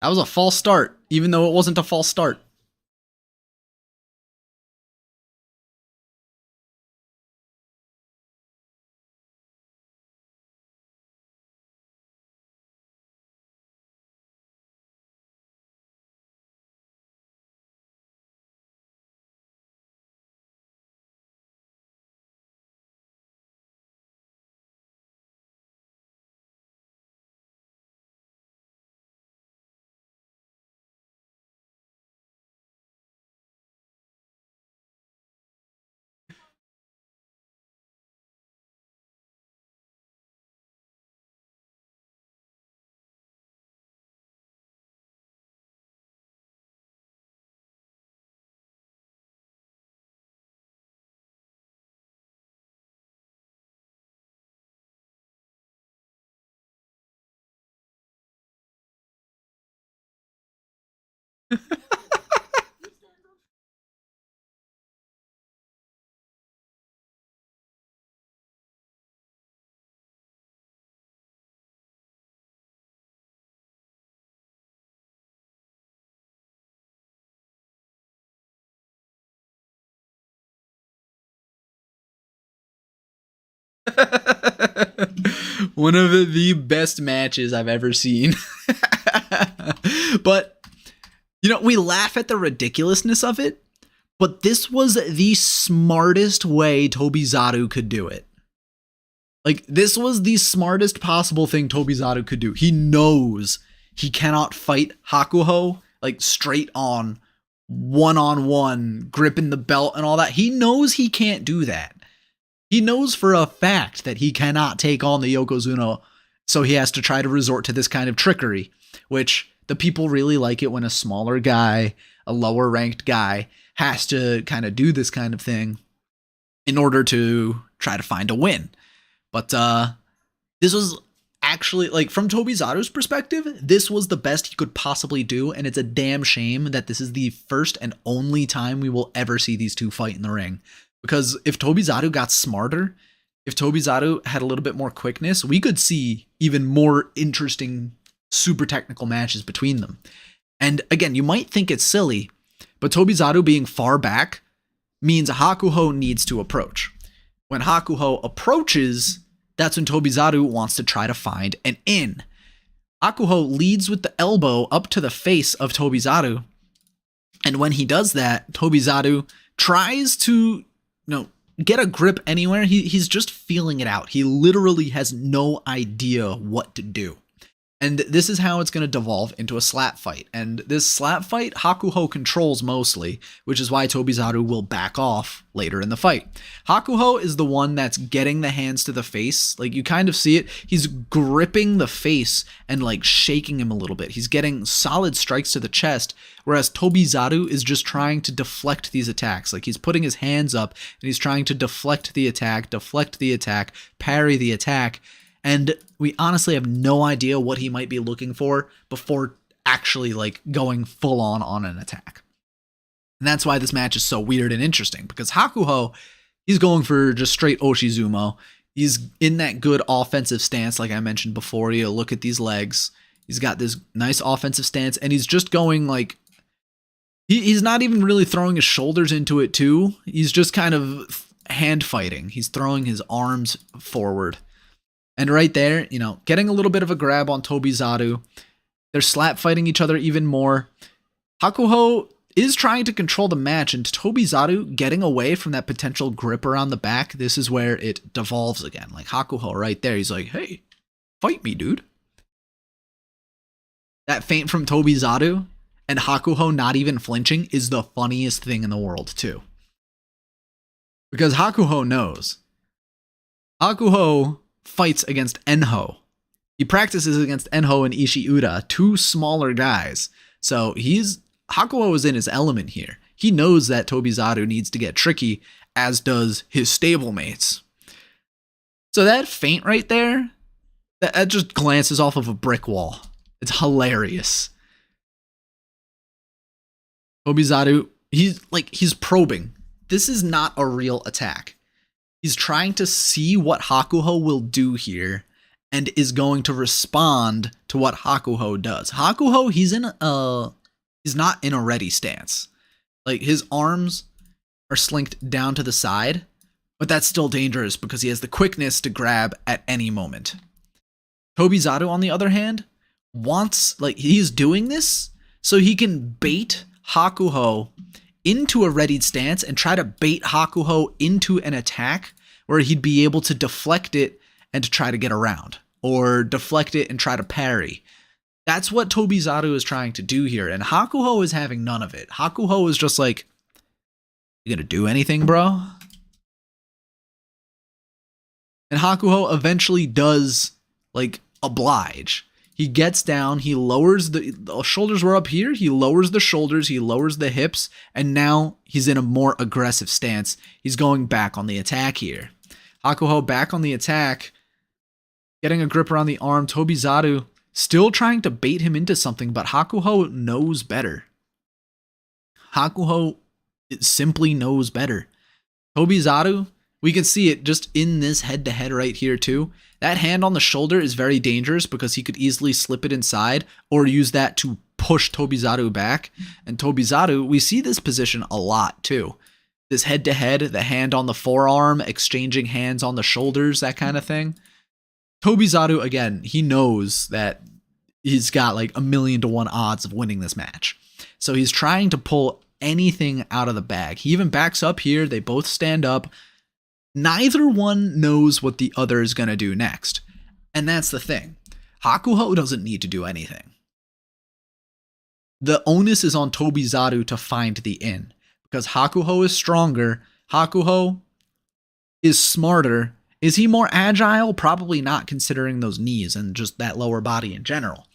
That was a false start, even though it wasn't a false start. One of the best matches I've ever seen. But, we laugh at the ridiculousness of it, but this was the smartest way Tobizaru could do it. Like, this was the smartest possible thing Tobizaru could do. He knows he cannot fight Hakuho, like, straight on, one-on-one, gripping the belt and all that. He knows he can't do that. He knows for a fact that he cannot take on the Yokozuna, so he has to try to resort to this kind of trickery, which the people really like it when a smaller guy, a lower ranked guy, has to kind of do this kind of thing in order to try to find a win. But this was actually, like, from Tobizaru's perspective, this was the best he could possibly do, and it's a damn shame that this is the first and only time we will ever see these two fight in the ring. Because if Tobizaru got smarter, if Tobizaru had a little bit more quickness, we could see even more interesting, super technical matches between them. And again, you might think it's silly, but Tobizaru being far back means Hakuho needs to approach. When Hakuho approaches, that's when Tobizaru wants to try to find an in. Hakuho leads with the elbow up to the face of Tobizaru. And when he does that, Tobizaru tries to, get a grip anywhere. He's just feeling it out. He literally has no idea what to do. And this is how it's going to devolve into a slap fight. And this slap fight, Hakuho controls mostly, which is why Tobizaru will back off later in the fight. Hakuho is the one that's getting the hands to the face. Like, you kind of see it. He's gripping the face and, like, shaking him a little bit. He's getting solid strikes to the chest, whereas Tobizaru is just trying to deflect these attacks. Like, he's putting his hands up and he's trying to deflect the attack, parry the attack. And we honestly have no idea what he might be looking for before actually, like, going full on an attack. And that's why this match is so weird and interesting, because Hakuho, he's going for just straight Oshizumo. He's in that good offensive stance, like I mentioned before. You look at these legs. He's got this nice offensive stance, and he's just going, like, he's not even really throwing his shoulders into it too. He's just kind of hand fighting. He's throwing his arms forward. And right there, getting a little bit of a grab on Tobizaru. They're slap fighting each other even more. Hakuho is trying to control the match, and Tobizaru getting away from that potential grip around the back. This is where it devolves again. Like, Hakuho right there, he's like, hey, fight me, dude. That feint from Tobizaru and Hakuho not even flinching is the funniest thing in the world, too. Because Hakuho knows. Hakuho fights against Enho. He practices against Enho and Ishiura, two smaller guys. So Hakuho is in his element here. He knows that Tobizaru needs to get tricky, as does his stablemates. So that feint right there, that just glances off of a brick wall. It's hilarious. Tobizaru, he's probing. This is not a real attack. He's trying to see what Hakuho will do here and is going to respond to what Hakuho does. Hakuho, he's not in a ready stance. Like, his arms are slinked down to the side, but that's still dangerous because he has the quickness to grab at any moment. Tobizaru, on the other hand, he's doing this so he can bait Hakuho into a readied stance and try to bait Hakuho into an attack where he'd be able to deflect it and to try to get around, or deflect it and try to parry. That's what Tobizaru is trying to do here, and Hakuho is having none of it. Hakuho is just like, you gonna do anything, bro? And Hakuho eventually does, like, oblige. He gets down, he lowers the shoulders were up here, he lowers the shoulders, he lowers the hips, and now he's in a more aggressive stance. He's going back on the attack here. Hakuho back on the attack, getting a grip around the arm. Tobizaru still trying to bait him into something, but Hakuho knows better. Hakuho simply knows better. Tobizaru, we can see it just in this head-to-head right here too. That hand on the shoulder is very dangerous because he could easily slip it inside or use that to push Tobizaru back. And Tobizaru, we see this position a lot too. This head-to-head, the hand on the forearm, exchanging hands on the shoulders, that kind of thing. Tobizaru, again, he knows that he's got like 1,000,000 to 1 odds of winning this match. So he's trying to pull anything out of the bag. He even backs up here. They both stand up. Neither one knows what the other is going to do next. And that's the thing. Hakuho doesn't need to do anything. The onus is on Tobizaru to find the in. Because Hakuho is stronger. Hakuho is smarter. Is he more agile? Probably not, considering those knees and just that lower body in general.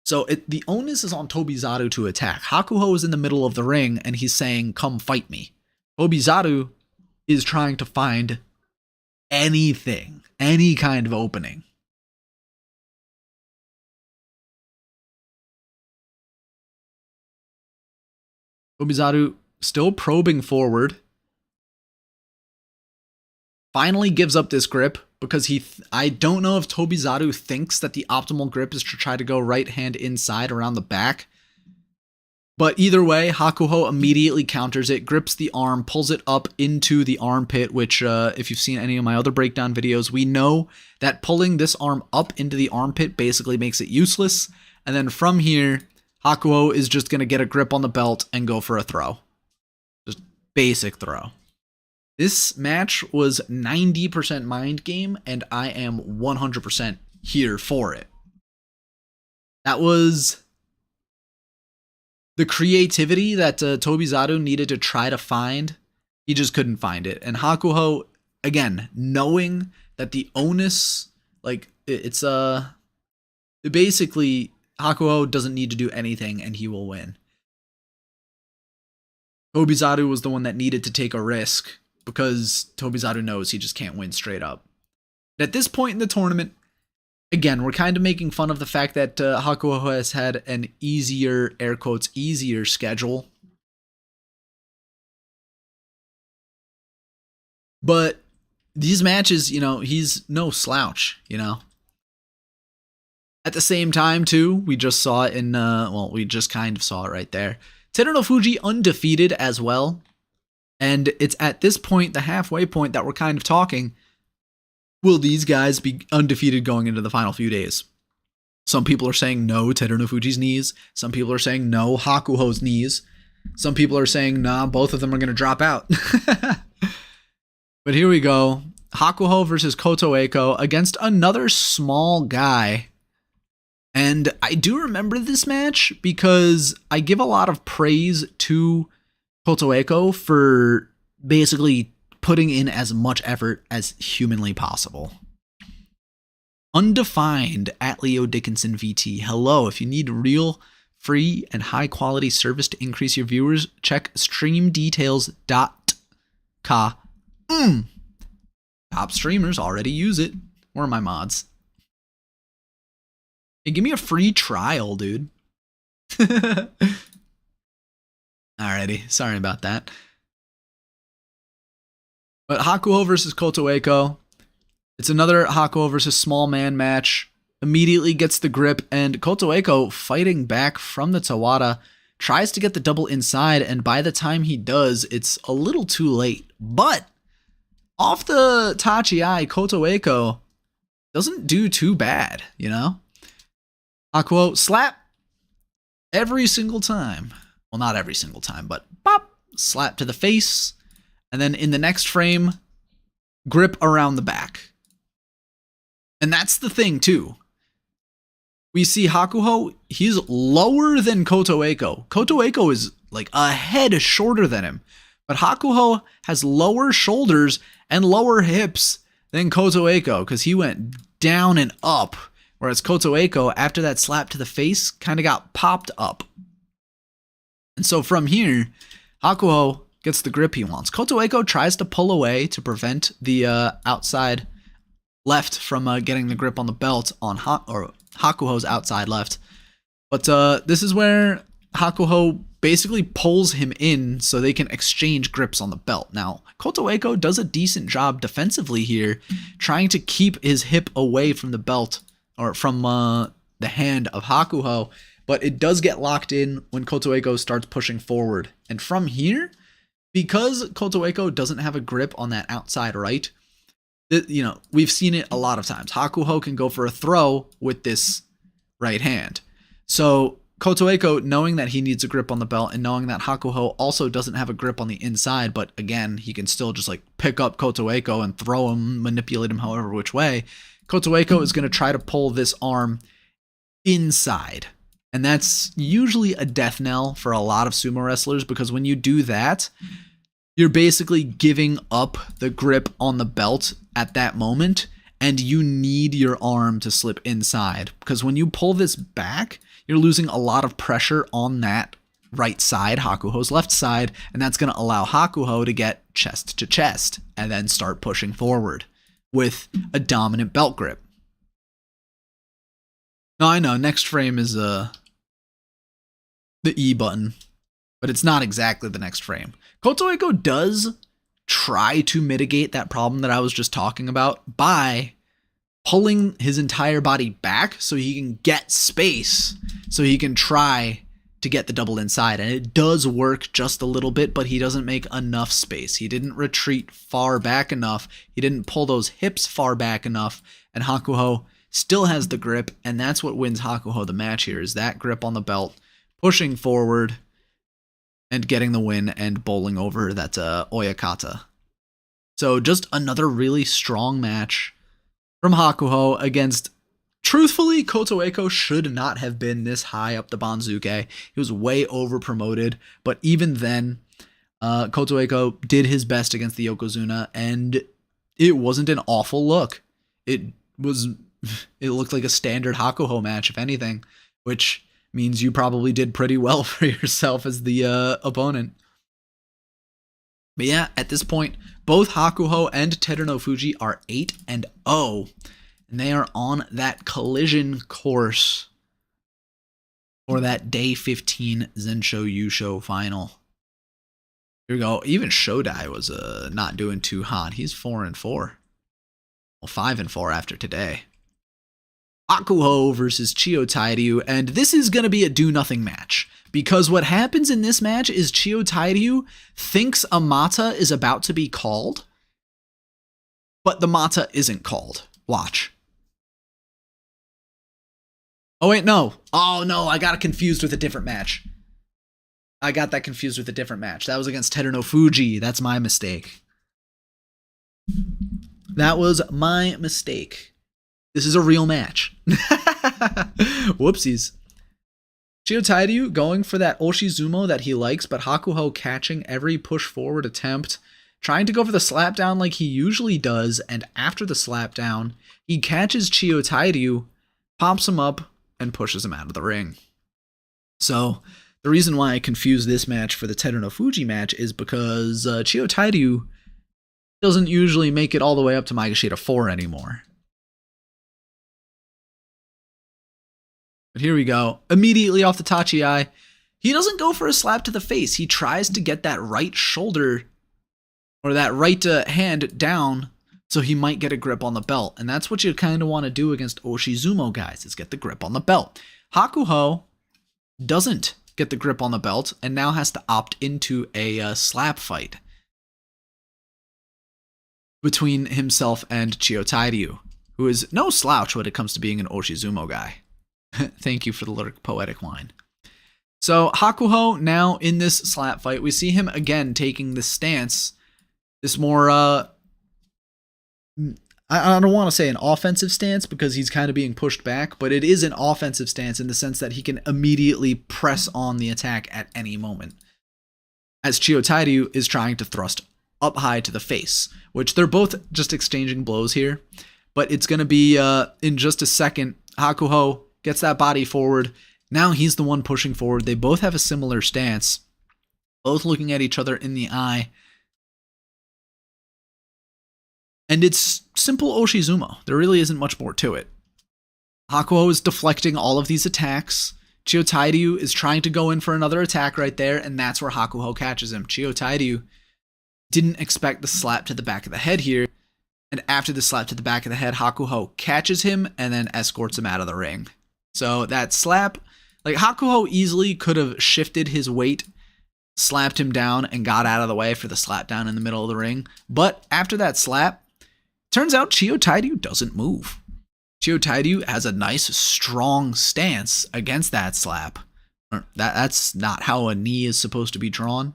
So the onus is on Tobizaru to attack. Hakuho is in the middle of the ring and he's saying, come fight me. Tobizaru is trying to find anything, any kind of opening. Tobizaru still probing forward. Finally gives up this grip because I don't know if Tobizaru thinks that the optimal grip is to try to go right hand inside around the back. But either way, Hakuho immediately counters it, grips the arm, pulls it up into the armpit, which if you've seen any of my other breakdown videos, we know that pulling this arm up into the armpit basically makes it useless. And then from here, Hakuho is just going to get a grip on the belt and go for a throw. Just basic throw. This match was 90% mind game, and I am 100% here for it. That was the creativity that Tobizaru needed to try to find. He just couldn't find it. And Hakuho, again, knowing that the onus, like, it's basically, Hakuho doesn't need to do anything and he will win. Tobizaru was the one that needed to take a risk, because Tobizaru knows he just can't win straight up. At this point in the tournament, again, we're kind of making fun of the fact that Hakuho has had an easier, air quotes, easier schedule. But these matches, you know, he's no slouch, you know. At the same time, too, we just saw it in, we just kind of saw it right there. Terunofuji undefeated as well. And it's at this point, the halfway point, that we're kind of talking, will these guys be undefeated going into the final few days? Some people are saying no, Terunofuji's knees. Some people are saying no, Hakuho's knees. Some people are saying, nah, both of them are going to drop out. But here we go. Hakuho versus Kotoeko against another small guy. And I do remember this match because I give a lot of praise to Kotoeko for basically putting in as much effort as humanly possible. Undefined at Leo Dickinson VT. Hello, if you need real, free, and high quality service to increase your viewers, check streamdetails.com. Top streamers already use it. Where are my mods? Hey, give me a free trial, dude. Alrighty, sorry about that. But Hakuho versus Kotoeko. It's another Hakuho versus small man match. Immediately gets the grip, and Kotoeko, fighting back from the Tawada, tries to get the double inside, and by the time he does, it's a little too late. But off the Tachi-ai, Kotoeko doesn't do too bad, you know? Hakuho, slap every single time. Well, not every single time, but pop, slap to the face. And then in the next frame, grip around the back. And that's the thing, too. We see Hakuho, he's lower than Kotoeko. Kotoeko is like a head shorter than him. But Hakuho has lower shoulders and lower hips than Kotoeko because he went down and up. Whereas Kotoeko, after that slap to the face, kind of got popped up. And so from here, Hakuho gets the grip he wants. Kotoeko tries to pull away to prevent the outside left from getting the grip on the belt on Hakuho's outside left. But this is where Hakuho basically pulls him in so they can exchange grips on the belt. Now, Kotoeko does a decent job defensively here, trying to keep his hip away from the belt or from the hand of Hakuho. But it does get locked in when Kotoeko starts pushing forward. And from here, because Kotoeko doesn't have a grip on that outside right, you know, we've seen it a lot of times. Hakuho can go for a throw with this right hand. So Kotoeko, knowing that he needs a grip on the belt and knowing that Hakuho also doesn't have a grip on the inside, but again, he can still just like pick up Kotoeko and throw him, manipulate him however which way, Kotoeko is going to try to pull this arm inside. And that's usually a death knell for a lot of sumo wrestlers, because when you do that, you're basically giving up the grip on the belt at that moment, and you need your arm to slip inside. Because when you pull this back, you're losing a lot of pressure on that right side, Hakuho's left side, and that's going to allow Hakuho to get chest to chest and then start pushing forward with a dominant belt grip. No, I know, next frame is the E button, but it's not exactly the next frame. Kotoeko does try to mitigate that problem that I was just talking about by pulling his entire body back so he can get space, so he can try to get the double inside. And it does work just a little bit, but he doesn't make enough space. He didn't retreat far back enough. He didn't pull those hips far back enough. And Hakuho still has the grip, and that's what wins Hakuho the match here, is that grip on the belt, pushing forward and getting the win and bowling over that Oyakata. So just another really strong match from Hakuho against, truthfully, Kotoeko should not have been this high up the Banzuke. He was way over promoted, but even then, Kotoeko did his best against the Yokozuna, and it wasn't an awful look. It looked like a standard Hakuho match, if anything, which means you probably did pretty well for yourself as the opponent. But yeah, at this point, both Hakuho and Terunofuji are 8-0, and they are on that collision course for that day 15 Zensho Yusho final. Here we go. Even Shodai was not doing too hot. He's 4-4. Well, 5-4 after today. Hakuho versus Chiotairyu, and this is going to be a do-nothing match. Because what happens in this match is Chiotairyu thinks a mata is about to be called, but the mata isn't called. Watch. Oh, wait, no. Oh, no, I got it confused with a different match. That was against Terunofuji. That's my mistake. That was my mistake. This is a real match. Whoopsies. Chiotairyu going for that Oshizumo that he likes, but Hakuho catching every push forward attempt, trying to go for the slap down like he usually does, and after the slap down, he catches Chiotairyu, pops him up, and pushes him out of the ring. So, the reason why I confused this match for the Terunofuji match is because Chiotairyu doesn't usually make it all the way up to Maegashira 4 anymore. But here we go. Immediately off the Tachi-ai, he doesn't go for a slap to the face. He tries to get that right shoulder or that right hand down so he might get a grip on the belt. And that's what you kind of want to do against Oshizumo guys, is get the grip on the belt. Hakuho doesn't get the grip on the belt and now has to opt into a slap fight between himself and Chiotairyu, who is no slouch when it comes to being an Oshizumo guy. Thank you for the lyric poetic line. So Hakuho now in this slap fight, we see him again taking this stance, this more, I don't want to say an offensive stance because he's kind of being pushed back, but it is an offensive stance in the sense that he can immediately press on the attack at any moment. As Chiotairyu is trying to thrust up high to the face, which they're both just exchanging blows here, but it's going to be in just a second. Hakuho gets that body forward. Now he's the one pushing forward. They both have a similar stance, both looking at each other in the eye. And it's simple Oshizumo. There really isn't much more to it. Hakuho is deflecting all of these attacks. Chiotairyu is trying to go in for another attack right there, and that's where Hakuho catches him. Chiotairyu didn't expect the slap to the back of the head here, and after the slap to the back of the head, Hakuho catches him and then escorts him out of the ring. So that slap, like Hakuho easily could have shifted his weight, slapped him down, and got out of the way for the slap down in the middle of the ring. But after that slap, turns out Chiotairyu doesn't move. Chiotairyu has a nice, strong stance against that slap. That's not how a knee is supposed to be drawn.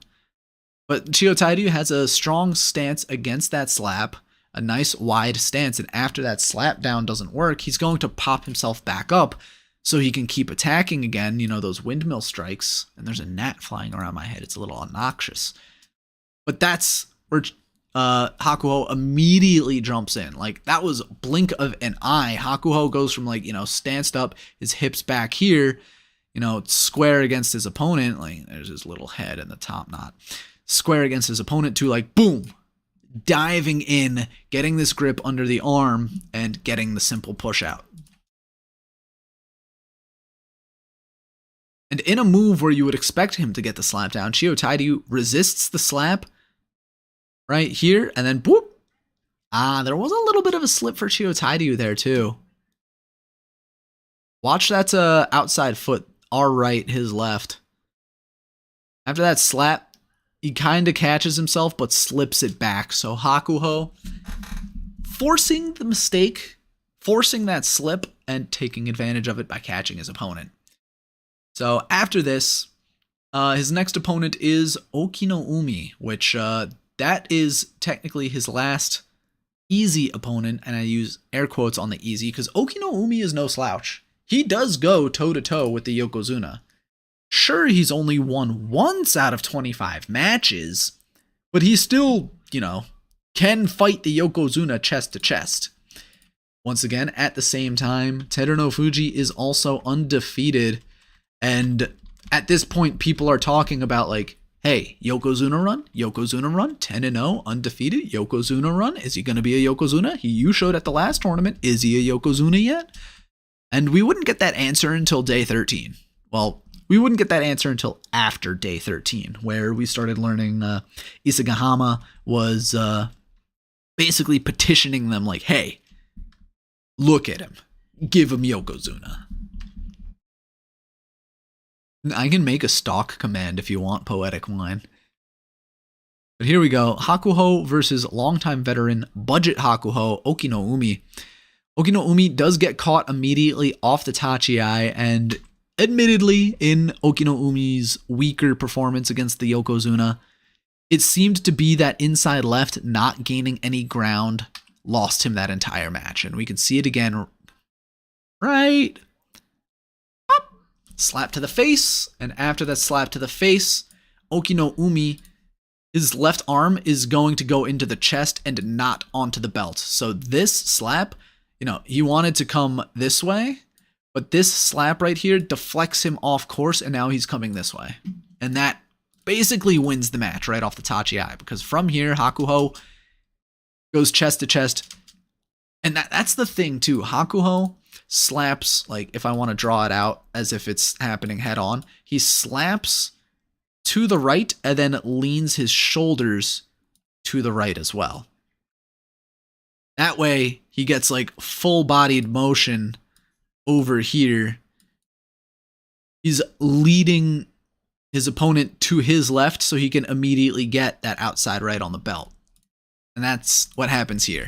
But Chiotairyu has a strong stance against that slap, a nice wide stance, and after that slap down doesn't work, he's going to pop himself back up so he can keep attacking again, you know, those windmill strikes. And there's a gnat flying around my head. It's a little obnoxious. But that's where Hakuho immediately jumps in. Like, that was blink of an eye. Hakuho goes from, like, stanced up, his hips back here, square against his opponent. Like, there's his little head in the top knot. Square against his opponent to, like, boom, diving in, getting this grip under the arm, and getting the simple push out. And in a move where you would expect him to get the slap down, Chiotairyu resists the slap right here, and then boop. There was a little bit of a slip for Chiotairyu there too. Watch that outside foot, our right, his left. After that slap, he kind of catches himself, but slips it back. So Hakuho forcing the mistake, forcing that slip, and taking advantage of it by catching his opponent. So after this, his next opponent is Okinoumi, which that is technically his last easy opponent, and I use air quotes on the easy because Okinoumi is no slouch. He does go toe-to-toe with the Yokozuna. Sure, he's only won once out of 25 matches, but he still, can fight the Yokozuna chest to chest. Once again, at the same time, Terunofuji is also undefeated. And at this point, people are talking about, like, hey, Yokozuna run, 10-0, undefeated, Yokozuna run. Is he going to be a Yokozuna? You showed at the last tournament. Is he a Yokozuna yet? And we wouldn't get that answer until day 13. Well, we wouldn't get that answer until after day 13, where we started learning Isagahama was basically petitioning them like, hey, look at him. Give him Yokozuna. I can make a stock command if you want, Poetic Wine. But here we go. Hakuho versus longtime veteran budget Hakuho, Okinoumi. Okinoumi does get caught immediately off the Tachiai, and admittedly, in Okinoumi's weaker performance against the Yokozuna, it seemed to be that inside left not gaining any ground lost him that entire match. And we can see it again right. Slap to the face, and after that slap to the face, Okinoumi, his left arm is going to go into the chest and not onto the belt. So this slap, he wanted to come this way, but this slap right here deflects him off course, and now he's coming this way. And that basically wins the match right off the Tachiai, because from here, Hakuho goes chest to chest. And that's the thing too. Hakuho slaps, like, if I want to draw it out as if it's happening head on, he slaps to the right and then leans his shoulders to the right as well. That way he gets like full bodied motion over here. He's leading his opponent to his left so he can immediately get that outside right on the belt. And that's what happens here.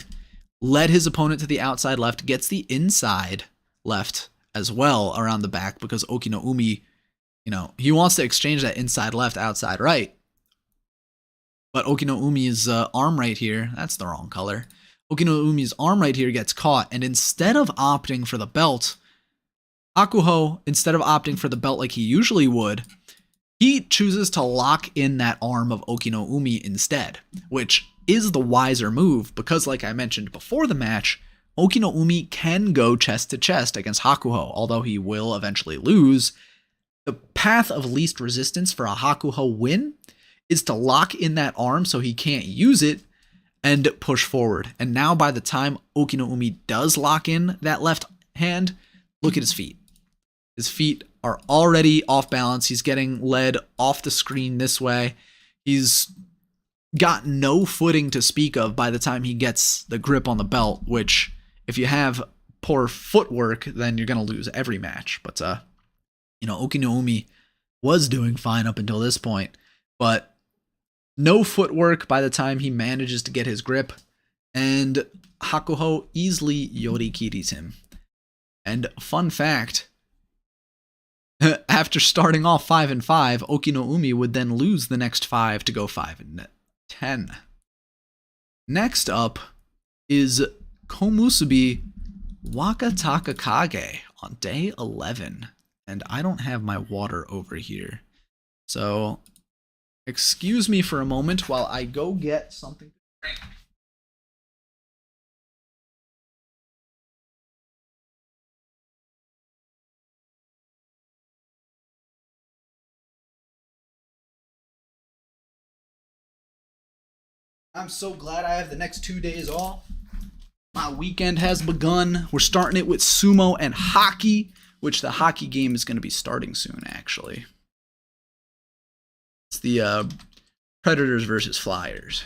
Led his opponent to the outside left, gets the inside left as well around the back, because Okinoumi, he wants to exchange that inside left, outside right. But Okinoumi's arm right here, that's the wrong color. Okinoumi's arm right here gets caught, and instead of opting for the belt, Hakuho, instead of opting for the belt like he usually would, he chooses to lock in that arm of Okinoumi instead, which is the wiser move because, like I mentioned before the match, Okinoumi can go chest to chest against Hakuho, although he will eventually lose. The path of least resistance for a Hakuho win is to lock in that arm so he can't use it and push forward. And now by the time Okinoumi does lock in that left hand, look at his feet. His feet are already off balance. He's getting led off the screen this way. He's got no footing to speak of by the time he gets the grip on the belt, which if you have poor footwork, then you're going to lose every match. But, Okinoumi was doing fine up until this point, but no footwork by the time he manages to get his grip, and Hakuho easily Yorikiris him. And fun fact, after starting off 5-5, Okinoumi would then lose the next 5 to go 5-10. Next up is Komusubi Wakatakakage on day 11. And I don't have my water over here. So excuse me for a moment while I go get something to drink. I'm so glad I have the next 2 days off. My weekend has begun. We're starting it with sumo and hockey, which the hockey game is going to be starting soon, actually. It's the Predators versus Flyers.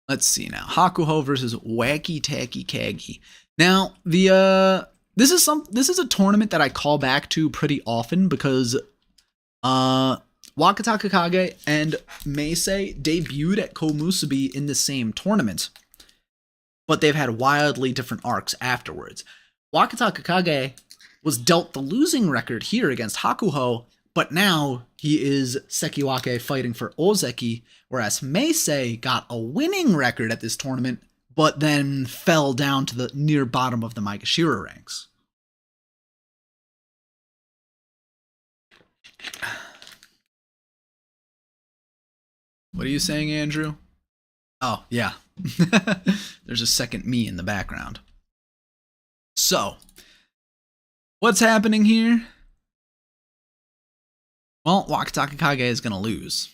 Let's see now. Hakuho versus Wakatakakage. Now, this is a tournament that I call back to pretty often because Wakatakakage and Meisei debuted at Komusubi in the same tournament, but they've had wildly different arcs afterwards. Wakatakakage was dealt the losing record here against Hakuho, but now he is Sekiwake fighting for Ozeki, whereas Meisei got a winning record at this tournament, but then fell down to the near bottom of the Maegashira ranks. What are you saying, Andrew? Oh, yeah. There's a second me in the background. So, what's happening here? Well, Wakatakakage is going to lose.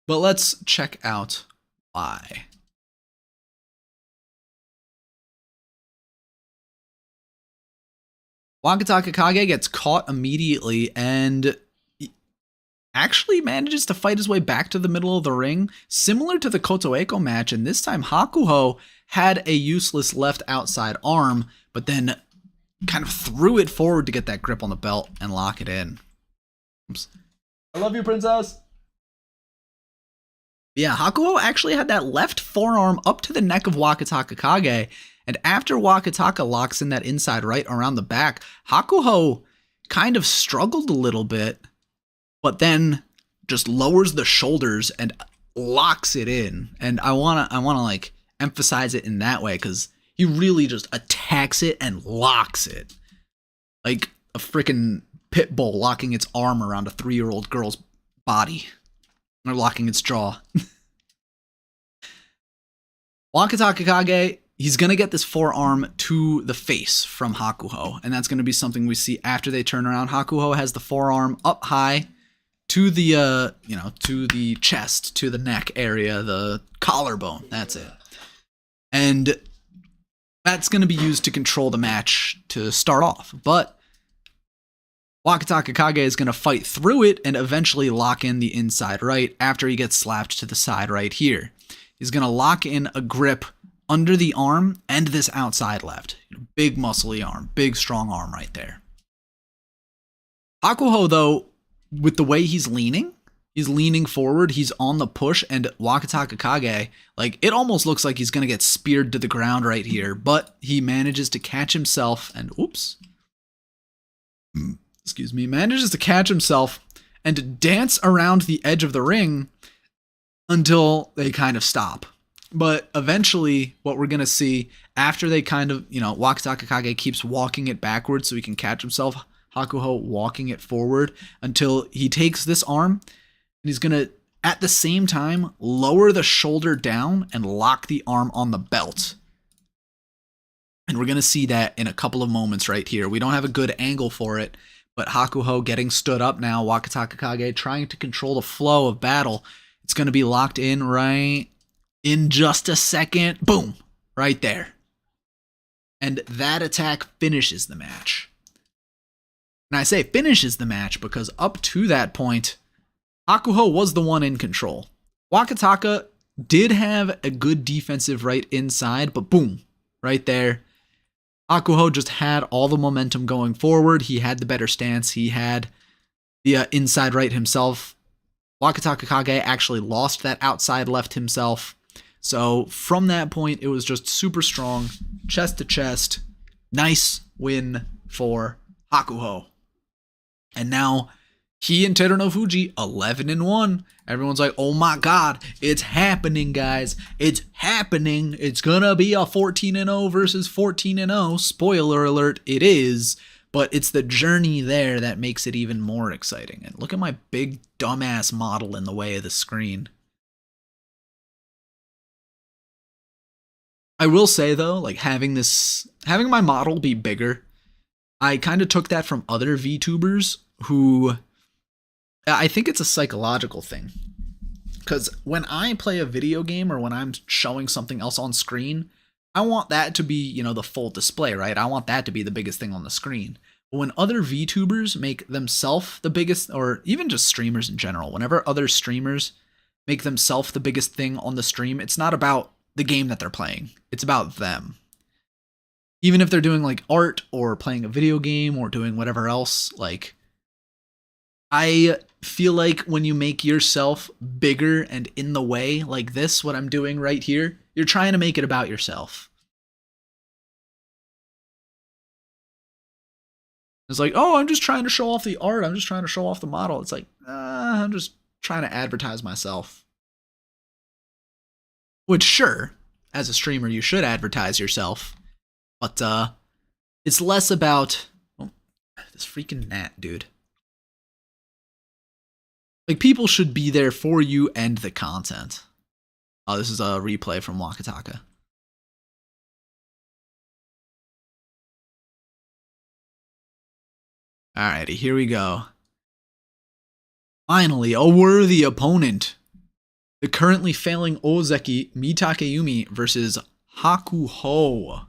But let's check out why. Wakatakakage gets caught immediately and actually manages to fight his way back to the middle of the ring, similar to the Kotoeko match, and this time Hakuho had a useless left outside arm, but then kind of threw it forward to get that grip on the belt and lock it in. Oops. I love you, princess. Yeah, Hakuho actually had that left forearm up to the neck of Wakatakakage, and after Wakataka locks in that inside right around the back, Hakuho kind of struggled a little bit, but then just lowers the shoulders and locks it in. And I wanna like emphasize it in that way because he really just attacks it and locks it. Like a freaking pit bull locking its arm around a 3-year-old girl's body. Or locking its jaw. Wakatakakage, he's going to get this forearm to the face from Hakuho, and that's going to be something we see after they turn around. Hakuho has the forearm up high to the, to the chest, to the neck area, the collarbone. That's it. And that's going to be used to control the match to start off. But Wakatakakage is going to fight through it and eventually lock in the inside right after he gets slapped to the side right here. He's going to lock in a grip under the arm and this outside left. Big muscly arm, big strong arm right there. Hakuho, though, with the way he's leaning forward, he's on the push, and Wakatakakage, like, it almost looks like he's going to get speared to the ground right here, but he manages to catch himself and, manages to catch himself and dance around the edge of the ring until they kind of stop. But eventually, what we're going to see after they kind of, Wakatakakage keeps walking it backwards so he can catch himself, Hakuho walking it forward until he takes this arm and he's going to, at the same time, lower the shoulder down and lock the arm on the belt. And we're going to see that in a couple of moments right here. We don't have a good angle for it, but Hakuho getting stood up now, Wakatakakage trying to control the flow of battle. It's going to be locked in right in just a second. Boom, right there. And that attack finishes the match. And I say finishes the match because up to that point, Hakuho was the one in control. Wakataka did have a good defensive right inside, but boom, right there. Hakuho just had all the momentum going forward. He had the better stance. He had the inside right himself. Wakatakakage actually lost that outside left himself. So from that point, it was just super strong, chest to chest. Nice win for Hakuho. And now He and Terunofuji 11-1. Everyone's like, oh my god, it's happening, guys. It's happening. It's gonna be a 14-0 versus 14-0. Spoiler alert, it is. But it's the journey there that makes it even more exciting. And look at my big dumbass model in the way of the screen. I will say though, like having my model be bigger, I kind of took that from other VTubers who, I think it's a psychological thing. Because when I play a video game or when I'm showing something else on screen, I want that to be, you know, the full display, right? I want that to be the biggest thing on the screen. But when other VTubers make themselves the biggest, or even just streamers in general, whenever other streamers make themselves the biggest thing on the stream, it's not about the game that they're playing. It's about them. Even if they're doing like art or playing a video game or doing whatever else, like, I feel like when you make yourself bigger and in the way like this, what I'm doing right here, you're trying to make it about yourself. It's like, oh, I'm just trying to show off the art. I'm just trying to show off the model. It's like, I'm just trying to advertise myself. Which, sure, as a streamer, you should advertise yourself. But it's less about, oh, this freaking gnat, dude. Like, people should be there for you and the content. Oh, this is a replay from Wakatakakage. Alrighty, here we go. Finally, a worthy opponent. The currently failing Ozeki Mitakeumi versus HAKUHO.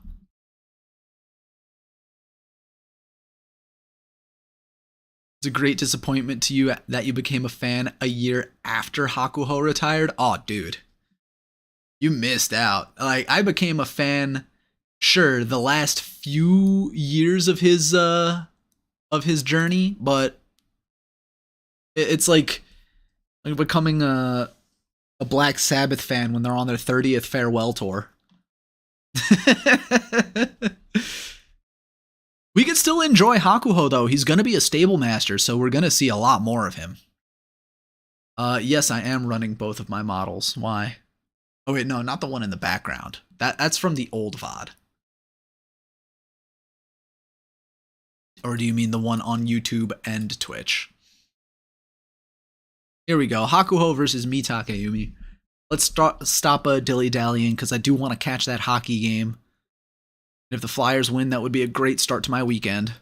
It's a great disappointment to you that you became a fan a year after HAKUHO retired. Oh, dude. You missed out. Like, I became a fan, sure, the last few years of his journey, but it's like becoming a Black Sabbath fan when they're on their 30th farewell tour. We can still enjoy Hakuho, though. He's going to be a stable master, so we're going to see a lot more of him. Yes, I am running both of my models. Why? Oh, wait, no, not the one in the background. That's from the old VOD. Or do you mean the one on YouTube and Twitch? Here we go. Hakuho versus Mitakeumi. Let's stop dilly-dallying, because I do want to catch that hockey game. And if the Flyers win, that would be a great start to my weekend.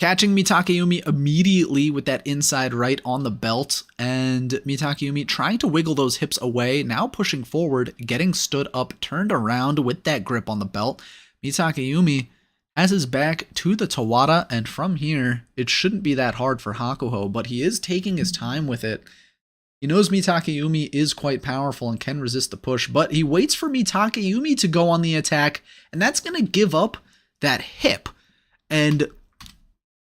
Catching Mitakeumi immediately with that inside right on the belt, and Mitakeumi trying to wiggle those hips away, now pushing forward, getting stood up, turned around with that grip on the belt. Mitakeumi has his back to the Tawada, and from here, it shouldn't be that hard for Hakuho, but he is taking his time with it. He knows Mitakeumi is quite powerful and can resist the push, but he waits for Mitakeumi to go on the attack, and that's going to give up that hip. And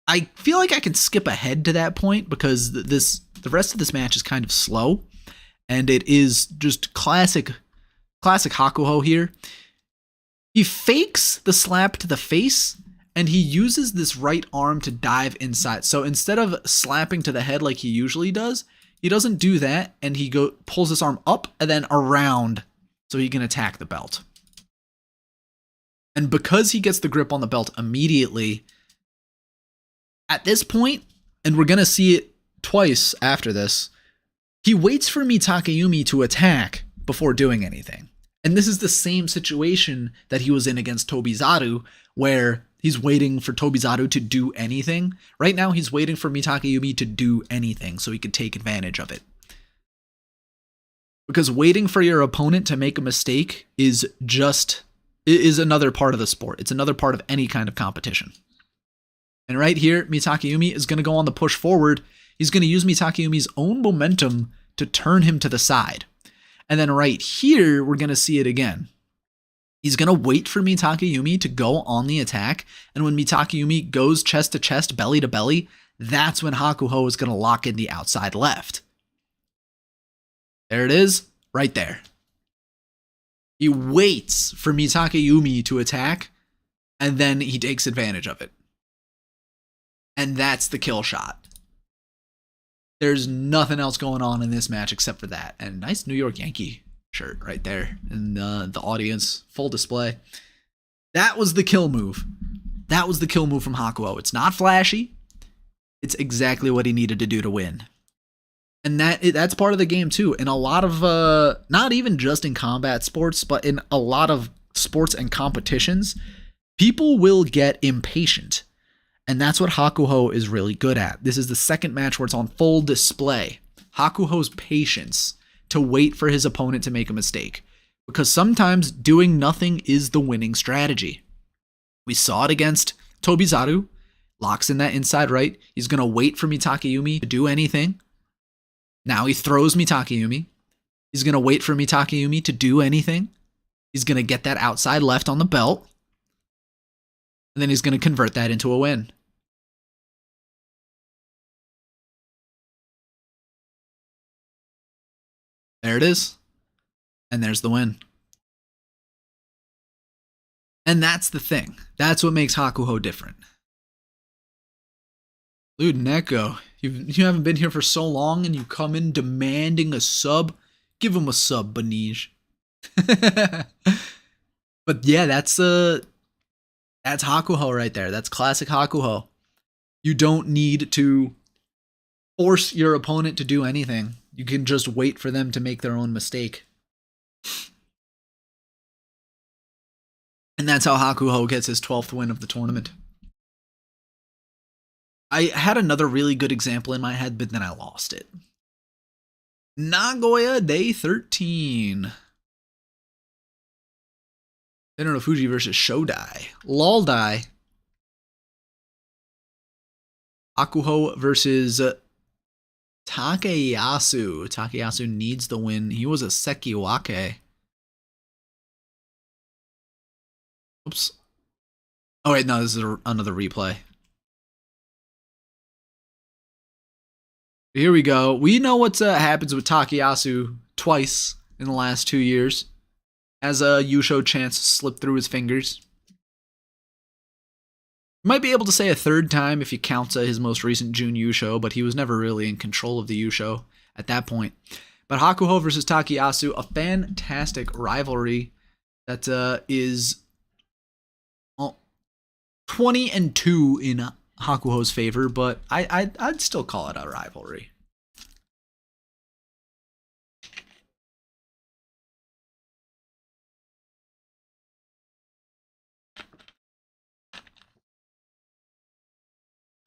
I feel like I can skip ahead to that point because the rest of this match is kind of slow, and it is just classic Hakuho here. He fakes the slap to the face, and he uses this right arm to dive inside. So instead of slapping to the head like he usually does, he doesn't do that, and he pulls his arm up and then around so he can attack the belt. And because he gets the grip on the belt immediately, at this point, and we're going to see it twice after this, he waits for Mitakeumi to attack before doing anything. And this is the same situation that he was in against Tobizaru, where he's waiting for Tobizaru to do anything. Right now, he's waiting for Mitakeumi to do anything so he could take advantage of it. Because waiting for your opponent to make a mistake is another part of the sport. It's another part of any kind of competition. And right here, Mitakeumi is going to go on the push forward. He's going to use Mitakeumi's own momentum to turn him to the side. And then right here, we're going to see it again. He's going to wait for Mitakeumi to go on the attack, and when Mitakeumi goes chest to chest, belly to belly, that's when Hakuho is going to lock in the outside left. There it is, right there. He waits for Mitakeumi to attack, and then he takes advantage of it. And that's the kill shot. There's nothing else going on in this match except for that. And nice New York Yankee shirt right there in the audience, full display. That was the kill move. That was the kill move from Hakuho. It's not flashy. It's exactly what he needed to do to win. And that's part of the game too. In a lot of, not even just in combat sports, but in a lot of sports and competitions, people will get impatient. And that's what Hakuho is really good at. This is the second match where it's on full display. Hakuho's patience to wait for his opponent to make a mistake. Because sometimes doing nothing is the winning strategy. We saw it against Tobizaru. Locks in that inside right. He's going to wait for Mitakeumi to do anything. Now he throws Mitakeumi. He's going to wait for Mitakeumi to do anything. He's going to get that outside left on the belt. And then he's going to convert that into a win. There it is. And there's the win. And that's the thing. That's what makes Hakuho different. Dude, Neko, you haven't been here for so long and you come in demanding a sub? Give him a sub, Banij. But yeah, that's Hakuho right there. That's classic Hakuho. You don't need to force your opponent to do anything. You can just wait for them to make their own mistake. And that's how Hakuho gets his 12th win of the tournament. I had another really good example in my head, but then I lost it. Nagoya Day 13. Terunofuji versus Shodai. Laldai. Hakuho versus Takayasu. Takayasu needs the win. He was a Sekiwake. Oops. Oh wait, no, this is another replay. Here we go. We know what happens with Takayasu twice in the last 2 years. As a Yusho chance slipped through his fingers. You might be able to say a third time if you count his most recent June Yusho, but he was never really in control of the Yusho at that point. But Hakuho versus Takayasu, a fantastic rivalry that is 20-2 in Hakuho's favor, but I'd still call it a rivalry.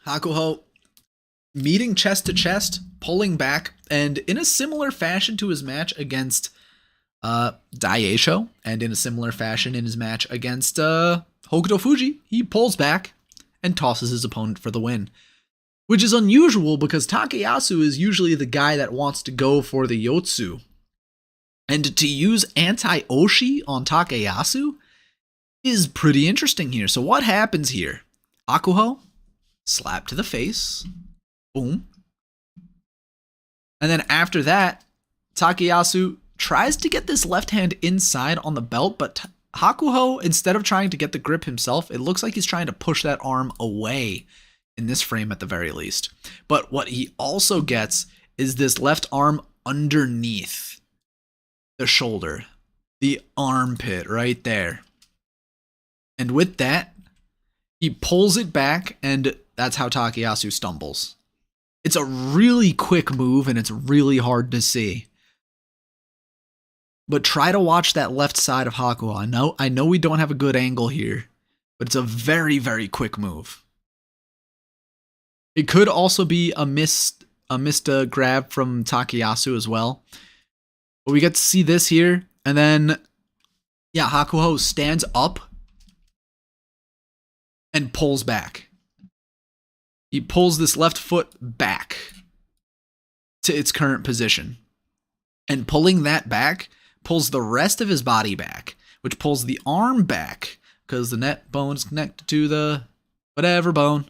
Hakuho meeting chest to chest, pulling back, and in a similar fashion to his match against Daieisho, and in a similar fashion in his match against Hokutofuji, he pulls back and tosses his opponent for the win. Which is unusual because Takayasu is usually the guy that wants to go for the Yotsu. And to use anti-Oshi on Takayasu is pretty interesting here. So what happens here? Hakuho, slap to the face, boom. And then after that, Takayasu tries to get this left hand inside on the belt, but Hakuho, instead of trying to get the grip himself, it looks like he's trying to push that arm away in this frame at the very least. But what he also gets is this left arm underneath the shoulder, the armpit right there. And with that, he pulls it back, and that's how Takayasu stumbles. It's a really quick move, and it's really hard to see. But try to watch that left side of Hakuho. I know we don't have a good angle here, but it's a very, very quick move. It could also be a missed grab from Takayasu as well. But we get to see this here, and then, yeah, Hakuho stands up and pulls back. He pulls this left foot back to its current position. And pulling that back pulls the rest of his body back, which pulls the arm back because the net bone is connected to the whatever bone.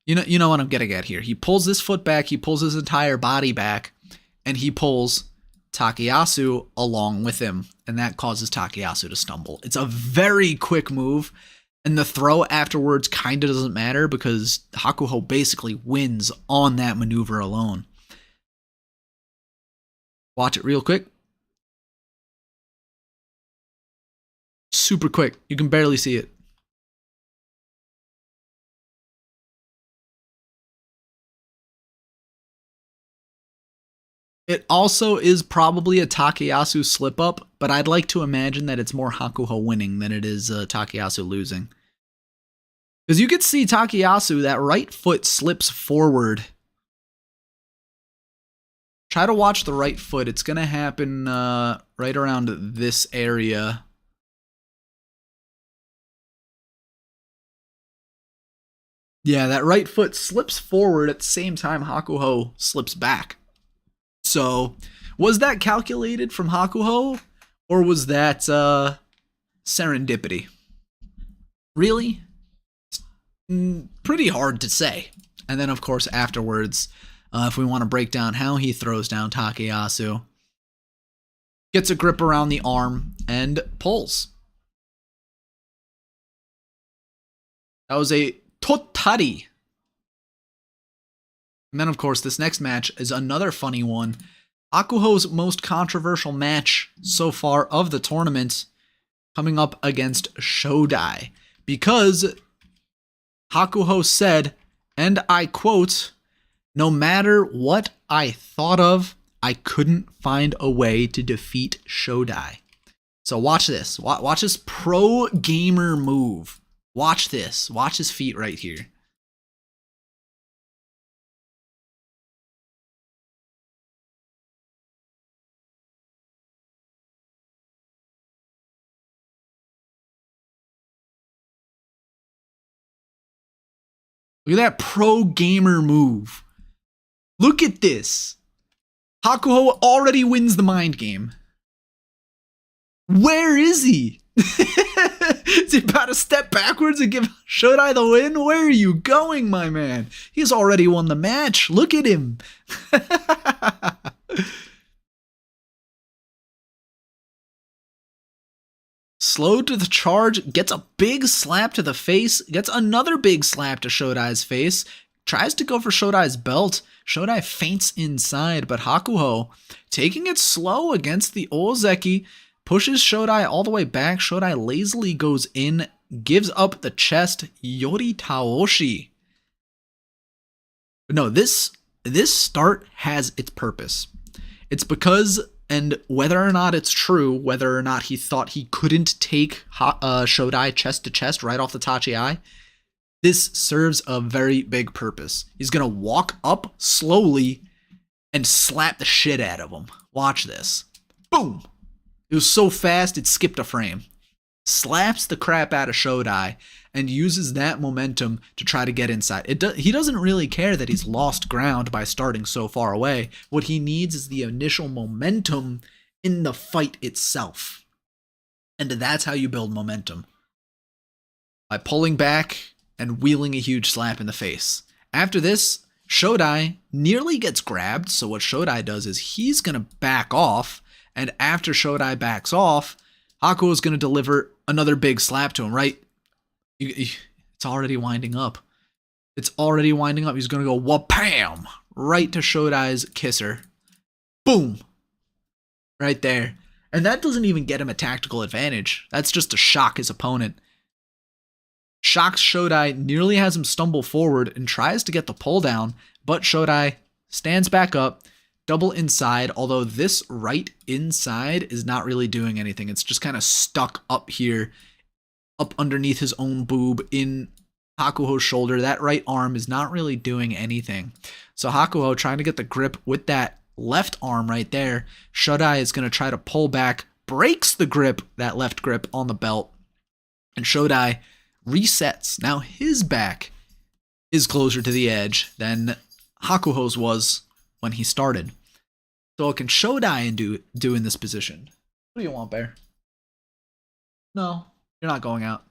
You know what I'm getting at here. He pulls this foot back, he pulls his entire body back, and he pulls Takayasu along with him, and that causes Takayasu to stumble. It's a very quick move, and the throw afterwards kind of doesn't matter because Hakuho basically wins on that maneuver alone. Watch it real quick. Super quick. You can barely see it. It also is probably a Takayasu slip up, but I'd like to imagine that it's more Hakuho winning than it is Takayasu losing. Because you could see Takayasu, that right foot slips forward. Try to watch the right foot. It's going to happen right around this area. Yeah, that right foot slips forward at the same time Hakuho slips back. So, was that calculated from Hakuho, or was that serendipity? Really? Pretty hard to say. And then, of course, afterwards, if we want to break down how he throws down Takayasu, gets a grip around the arm and pulls. That was a totari. And then, of course, this next match is another funny one. Hakuho's most controversial match so far of the tournament, coming up against Shodai. Because Hakuho said, and I quote, "No matter what I thought of, I couldn't find a way to defeat Shodai." So watch this. Watch this pro gamer move. Watch this. Watch his feet right here. Look at that pro gamer move. Look at this. Hakuho already wins the mind game. Where is he? Is he about to step backwards and give Shodai the win? Where are you going, my man? He's already won the match. Look at him. Slow to the charge, gets a big slap to the face, gets another big slap to Shodai's face, tries to go for Shodai's belt. Shodai feints inside, but Hakuho, taking it slow against the Ozeki, pushes Shodai all the way back. Shodai lazily goes in, gives up the chest, Yori Taoshi. No, this start has its purpose. It's because, and whether or not it's true, whether or not he thought he couldn't take Shodai chest to chest right off the Tachi-ai, this serves a very big purpose. He's going to walk up slowly and slap the shit out of him. Watch this. Boom! It was so fast it skipped a frame. Slaps the crap out of Shodai and uses that momentum to try to get inside. He doesn't really care that he's lost ground by starting so far away. What he needs is the initial momentum in the fight itself. And that's how you build momentum. By pulling back and wheeling a huge slap in the face. After this, Shodai nearly gets grabbed, so what Shodai does is he's going to back off, and after Shodai backs off, Hakuho is going to deliver another big slap to him, right? It's already winding up. It's already winding up. He's going to go wha-pam! Right to Shodai's kisser. Boom! Right there. And that doesn't even get him a tactical advantage. That's just to shock his opponent. Shocks Shodai, nearly has him stumble forward and tries to get the pull down, but Shodai stands back up, double inside, although this right inside is not really doing anything. It's just kind of stuck up here, up underneath his own boob in Hakuho's shoulder. That right arm is not really doing anything. So Hakuho trying to get the grip with that left arm right there. Shodai is going to try to pull back, breaks the grip, that left grip on the belt, and Shodai resets. Now his back is closer to the edge than Hakuho's was when he started. So what can Shodai do in this position? What do you want, Bear? No, you're not going out.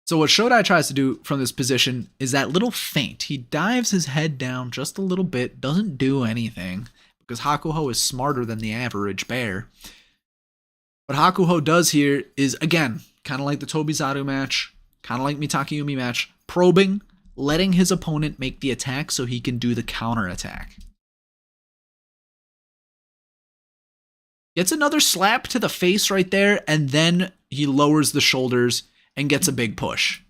So what Shodai tries to do from this position is that little feint. He dives his head down just a little bit, doesn't do anything, because Hakuho is smarter than the average bear. What Hakuho does here is, again, kind of like the Tobizaru match, kind of like Mitakeumi match, probing, letting his opponent make the attack so he can do the counter attack. gets another slap to the face right there, and then he lowers the shoulders and gets a big push.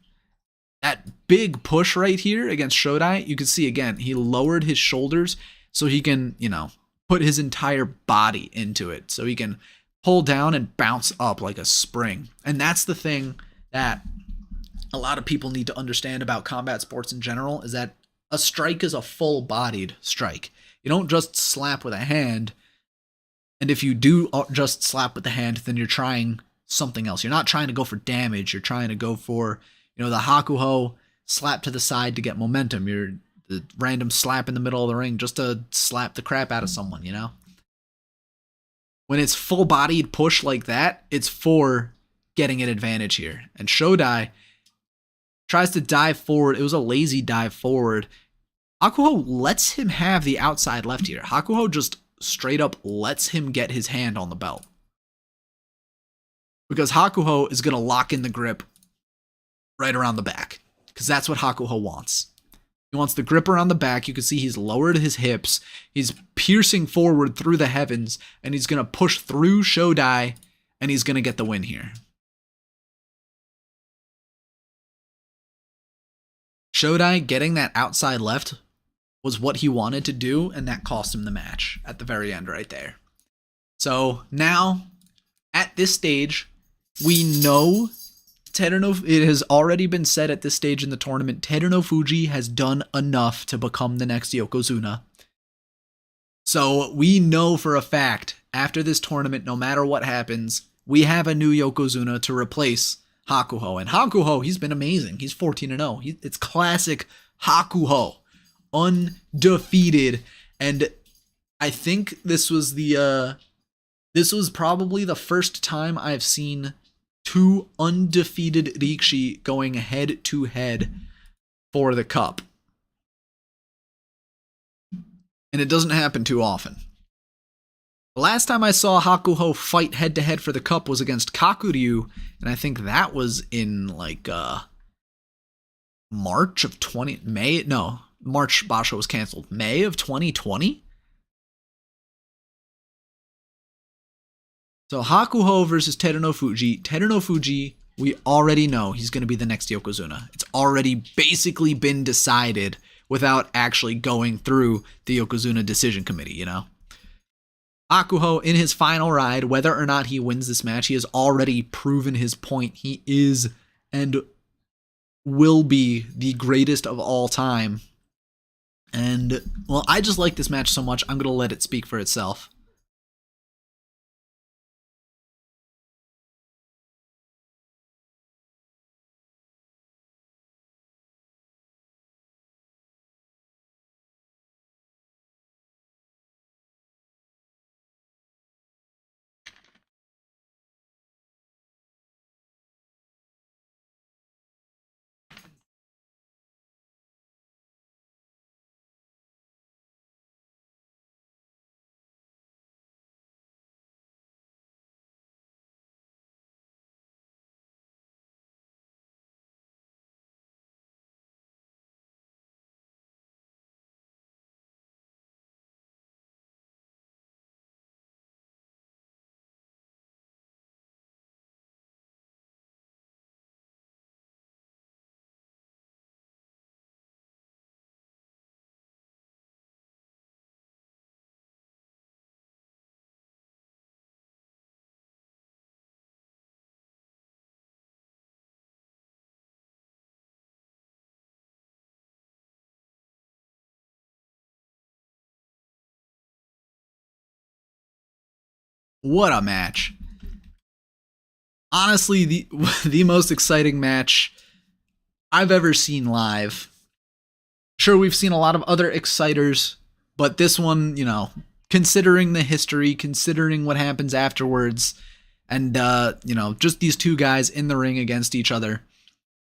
That big push right here against Shodai, you can see again, he lowered his shoulders so he can, put his entire body into it. So he can pull down and bounce up like a spring. And that's the thing that a lot of people need to understand about combat sports in general, is that a strike is a full-bodied strike. You don't just slap with a hand, and if you do just slap with the hand, then you're trying something else. You're not trying to go for damage. You're trying to go for, the Hakuho slap to the side to get momentum. You're the random slap in the middle of the ring just to slap the crap out of someone, When it's full-bodied push like that, it's for getting an advantage here. And Shodai tries to dive forward. It was a lazy dive forward. Hakuho lets him have the outside left here. Hakuho just straight up lets him get his hand on the belt. Because Hakuho is going to lock in the grip right around the back. Because that's what Hakuho wants. He wants the grip around the back. You can see he's lowered his hips. He's piercing forward through the heavens. And he's going to push through Shodai. And he's going to get the win here. Shodai getting that outside left was what he wanted to do, and that cost him the match at the very end right there. So now, at this stage, we know it has already been said at this stage in the tournament, Terunofuji has done enough to become the next Yokozuna. So we know for a fact, after this tournament, no matter what happens, we have a new Yokozuna to replace Hakuho. And Hakuho, he's been amazing. He's 14-0. It's classic Hakuho. Undefeated. And I think this was probably the first time I've seen two undefeated Rikishi going head to head for the cup. And it doesn't happen too often. The last time I saw Hakuho fight head to head for the cup was against Kakuryu, and I think that was in March of March Basho was canceled. May of 2020? So Hakuho versus Terunofuji. Terunofuji, we already know he's going to be the next Yokozuna. It's already basically been decided without actually going through the Yokozuna decision committee, Hakuho, in his final ride, whether or not he wins this match, he has already proven his point. He is and will be the greatest of all time. And, well, I just like this match so much, I'm going to let it speak for itself. What a match. Honestly, the most exciting match I've ever seen live. Sure, we've seen a lot of other exciters, but this one, considering the history, considering what happens afterwards, and, just these two guys in the ring against each other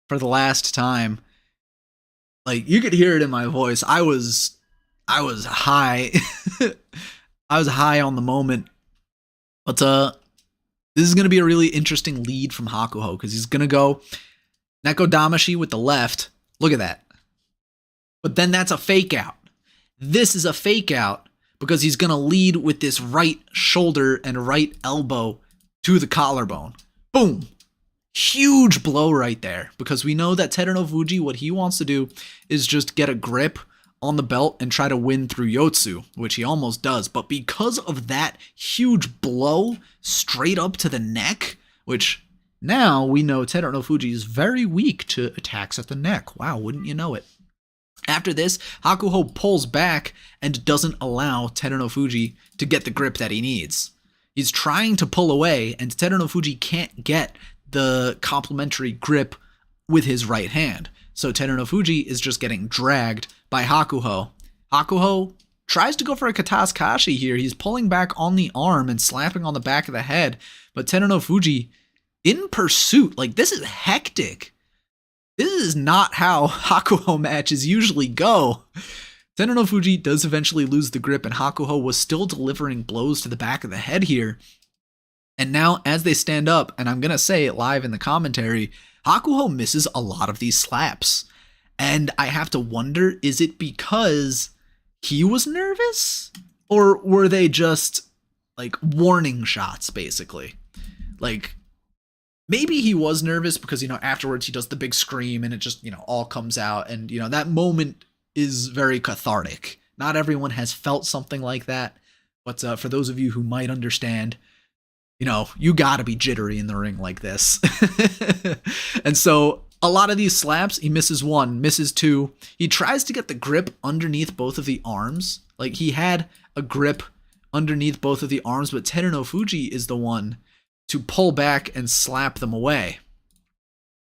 for the last time. Like, you could hear it in my voice. I was high. I was high on the moment. But this is going to be a really interesting lead from Hakuho, because he's going to go Neko Damashi with the left. Look at that. But then that's a fake out. This is a fake out, because he's going to lead with this right shoulder and right elbow to the collarbone. Boom. Huge blow right there, because we know that Terunofuji, what he wants to do is just get a grip on the belt and try to win through Yotsu, which he almost does. But because of that huge blow straight up to the neck, which now we know Terunofuji is very weak to attacks at the neck. Wow, wouldn't you know it? After this, Hakuho pulls back and doesn't allow Terunofuji to get the grip that he needs. He's trying to pull away, and Terunofuji can't get the complementary grip with his right hand. So Terunofuji is just getting dragged by Hakuho. Hakuho tries to go for a Katasukashi here. He's pulling back on the arm and slapping on the back of the head, but Terunofuji in pursuit. Like, this is hectic. This is not how Hakuho matches usually go. Terunofuji does eventually lose the grip, and Hakuho was still delivering blows to the back of the head here. And now, as they stand up, and I'm going to say it live in the commentary, Hakuho misses a lot of these slaps. And I have to wonder, is it because he was nervous? Or were they just, like, warning shots, basically? Like, maybe he was nervous because, afterwards he does the big scream and it just, all comes out. And, that moment is very cathartic. Not everyone has felt something like that. But for those of you who might understand, you gotta be jittery in the ring like this. And so a lot of these slaps, he misses one, misses two. He tries to get the grip underneath both of the arms. Like, he had a grip underneath both of the arms, but Terunofuji is the one to pull back and slap them away.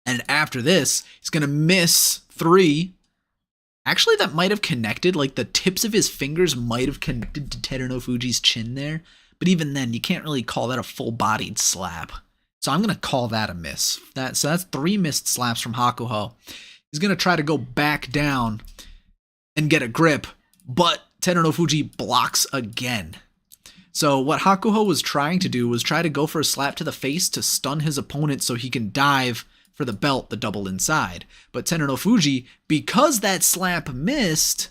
And after this, he's gonna miss three. Actually, that might have connected. Like, the tips of his fingers might have connected to Terunofuji's chin there. But even then, you can't really call that a full-bodied slap. So I'm going to call that a miss. So that's three missed slaps from Hakuho. He's going to try to go back down and get a grip, but Terunofuji blocks again. So what Hakuho was trying to do was try to go for a slap to the face to stun his opponent so he can dive for the belt, the double inside. But Terunofuji, because that missed,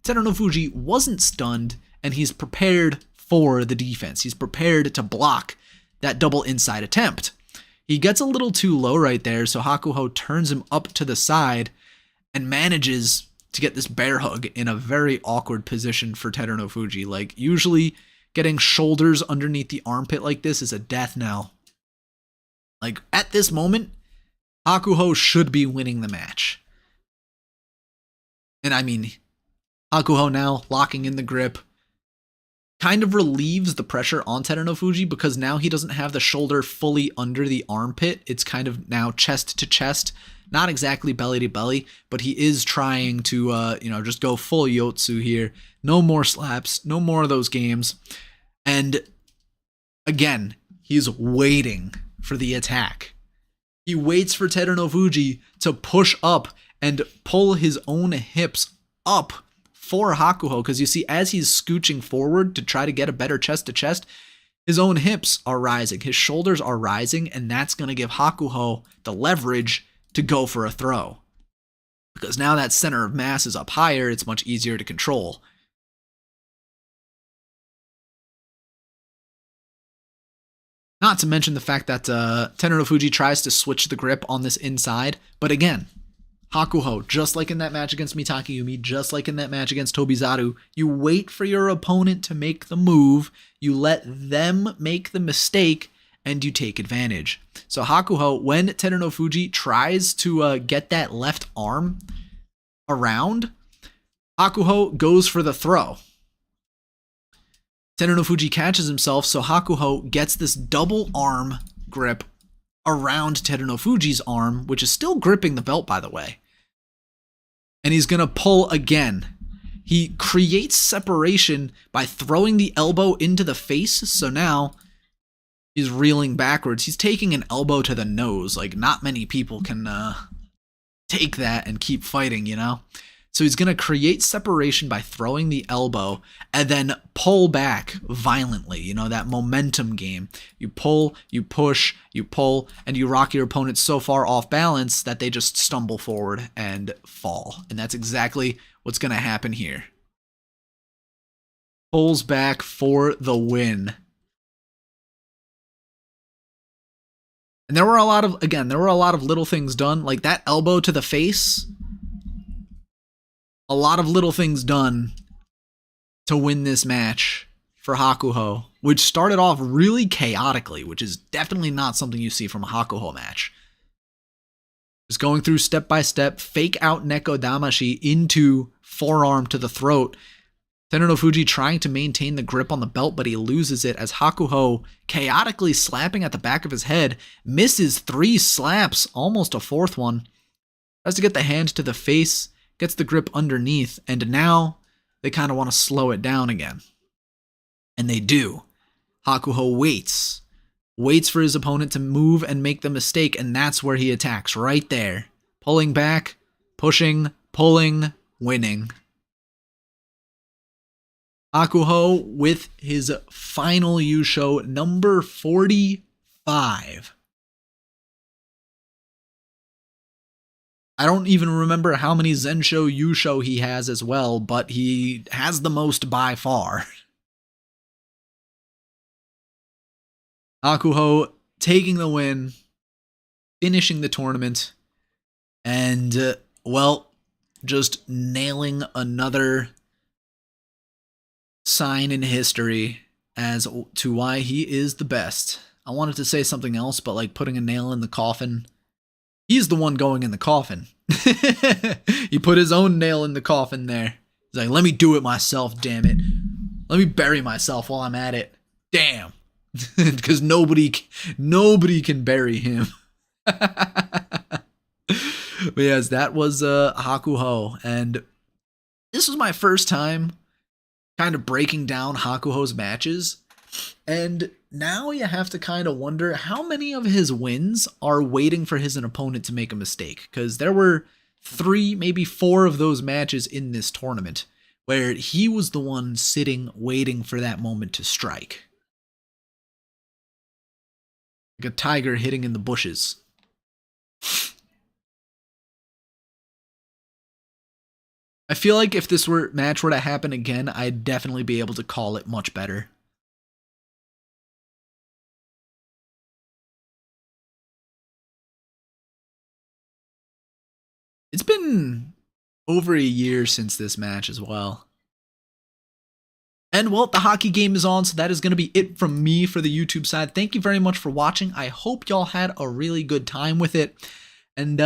Terunofuji wasn't stunned, and he's prepared for the defense. He's prepared to block that double inside attempt. He gets a little too low right there, so Hakuho turns him up to the side and manages to get this bear hug in a very awkward position for Terunofuji. Like, usually getting shoulders underneath the armpit like this is a death knell. Like, at this moment, Hakuho should be winning the match. And I mean, Hakuho now locking in the grip kind of relieves the pressure on Terunofuji, because now he doesn't have the shoulder fully under the armpit. It's kind of now chest to chest, not exactly belly to belly, but he is trying to, just go full Yotsu here. No more slaps, no more of those games. And again, he's waiting for the attack. He waits for Terunofuji to push up and pull his own hips up for Hakuho, because you see, as he's scooching forward to try to get a better chest to chest, his own hips are rising, his shoulders are rising, and that's going to give Hakuho the leverage to go for a throw. Because now that center of mass is up higher, it's much easier to control. Not to mention the fact that Terunofuji tries to switch the grip on this inside, but again, Hakuho, just like in that match against Mitakeumi, just like in that match against Tobizaru, you wait for your opponent to make the move, you let them make the mistake, and you take advantage. So Hakuho, when Terunofuji tries to get that left arm around, Hakuho goes for the throw. Terunofuji catches himself, so Hakuho gets this double arm grip around Terunofuji's arm, which is still gripping the belt, by the way. And he's going to pull again. He creates separation by throwing the elbow into the face, so now he's reeling backwards. He's taking an elbow to the nose. Like, not many people can take that and keep fighting, So he's going to create separation by throwing the elbow and then pull back violently. That momentum game. You pull, you push, you pull, and you rock your opponent so far off balance that they just stumble forward and fall. And that's exactly what's going to happen here. pulls back for the win. And there were a lot of little things done, like that elbow to the face. A lot of little things done to win this match for Hakuho, which started off really chaotically, which is definitely not something you see from a Hakuho match. Just going through step by step, fake out Neko Damashi into forearm to the throat. Terunofuji trying to maintain the grip on the belt, but he loses it as Hakuho, chaotically slapping at the back of his head, misses 3 slaps, almost a 4th one. Tries to get the hand to the face, gets the grip underneath, and now they kind of want to slow it down again. And they do. Hakuho waits for his opponent to move and make the mistake, and that's where he attacks, right there. Pulling back, pushing, pulling, winning. Hakuho with his final Yusho, number 45. I don't even remember how many Zensho Yusho he has as well, but he has the most by far. Hakuho taking the win, finishing the tournament, and, just nailing another sign in history as to why he is the best. I wanted to say something else, but like putting a nail in the coffin. He's the one going in the coffin. He put his own nail in the coffin there. He's like, let me do it myself, damn it. Let me bury myself while I'm at it. Damn. Because nobody can bury him. But yes, that was Hakuho. And this was my first time kind of breaking down Hakuho's matches. And now you have to kind of wonder how many of his wins are waiting for his opponent to make a mistake. Because there were 3, maybe 4 of those matches in this tournament where he was the one sitting, waiting for that moment to strike. Like a tiger hitting in the bushes. I feel like if this match were to happen again, I'd definitely be able to call it much better. It's been over a year since this match as well. And well, the hockey game is on, so that is going to be it from me for the YouTube side. Thank you very much for watching. I hope y'all had a really good time with it. And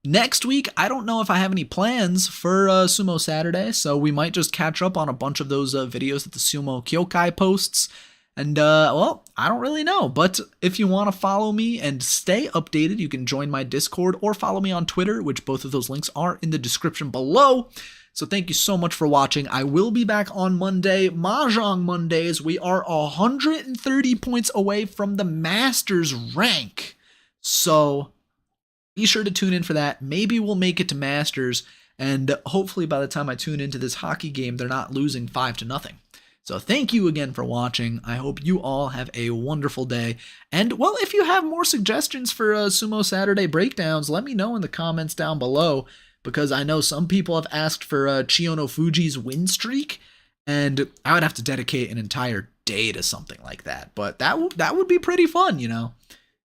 next week, I don't know if I have any plans for Sumo Saturday, so we might just catch up on a bunch of those videos that the Sumo Kyokai posts. And, well, I don't really know, but if you want to follow me and stay updated, you can join my Discord or follow me on Twitter, which both of those links are in the description below. So thank you so much for watching. I will be back on Monday, Mahjong Mondays. We are 130 points away from the Masters rank. So be sure to tune in for that. Maybe we'll make it to Masters, and hopefully by the time I tune into this hockey game, they're not losing 5-0. So thank you again for watching. I hope you all have a wonderful day. And, well, if you have more suggestions for Sumo Saturday breakdowns, let me know in the comments down below, because I know some people have asked for Chionofuji's win streak, and I would have to dedicate an entire day to something like that. But that would be pretty fun, you know.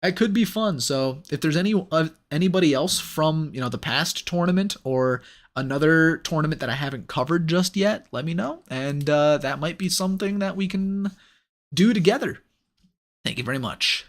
That could be fun. So if there's anybody else from, you know, the past tournament or another tournament that I haven't covered just yet, let me know. And that might be something that we can do together. Thank you very much.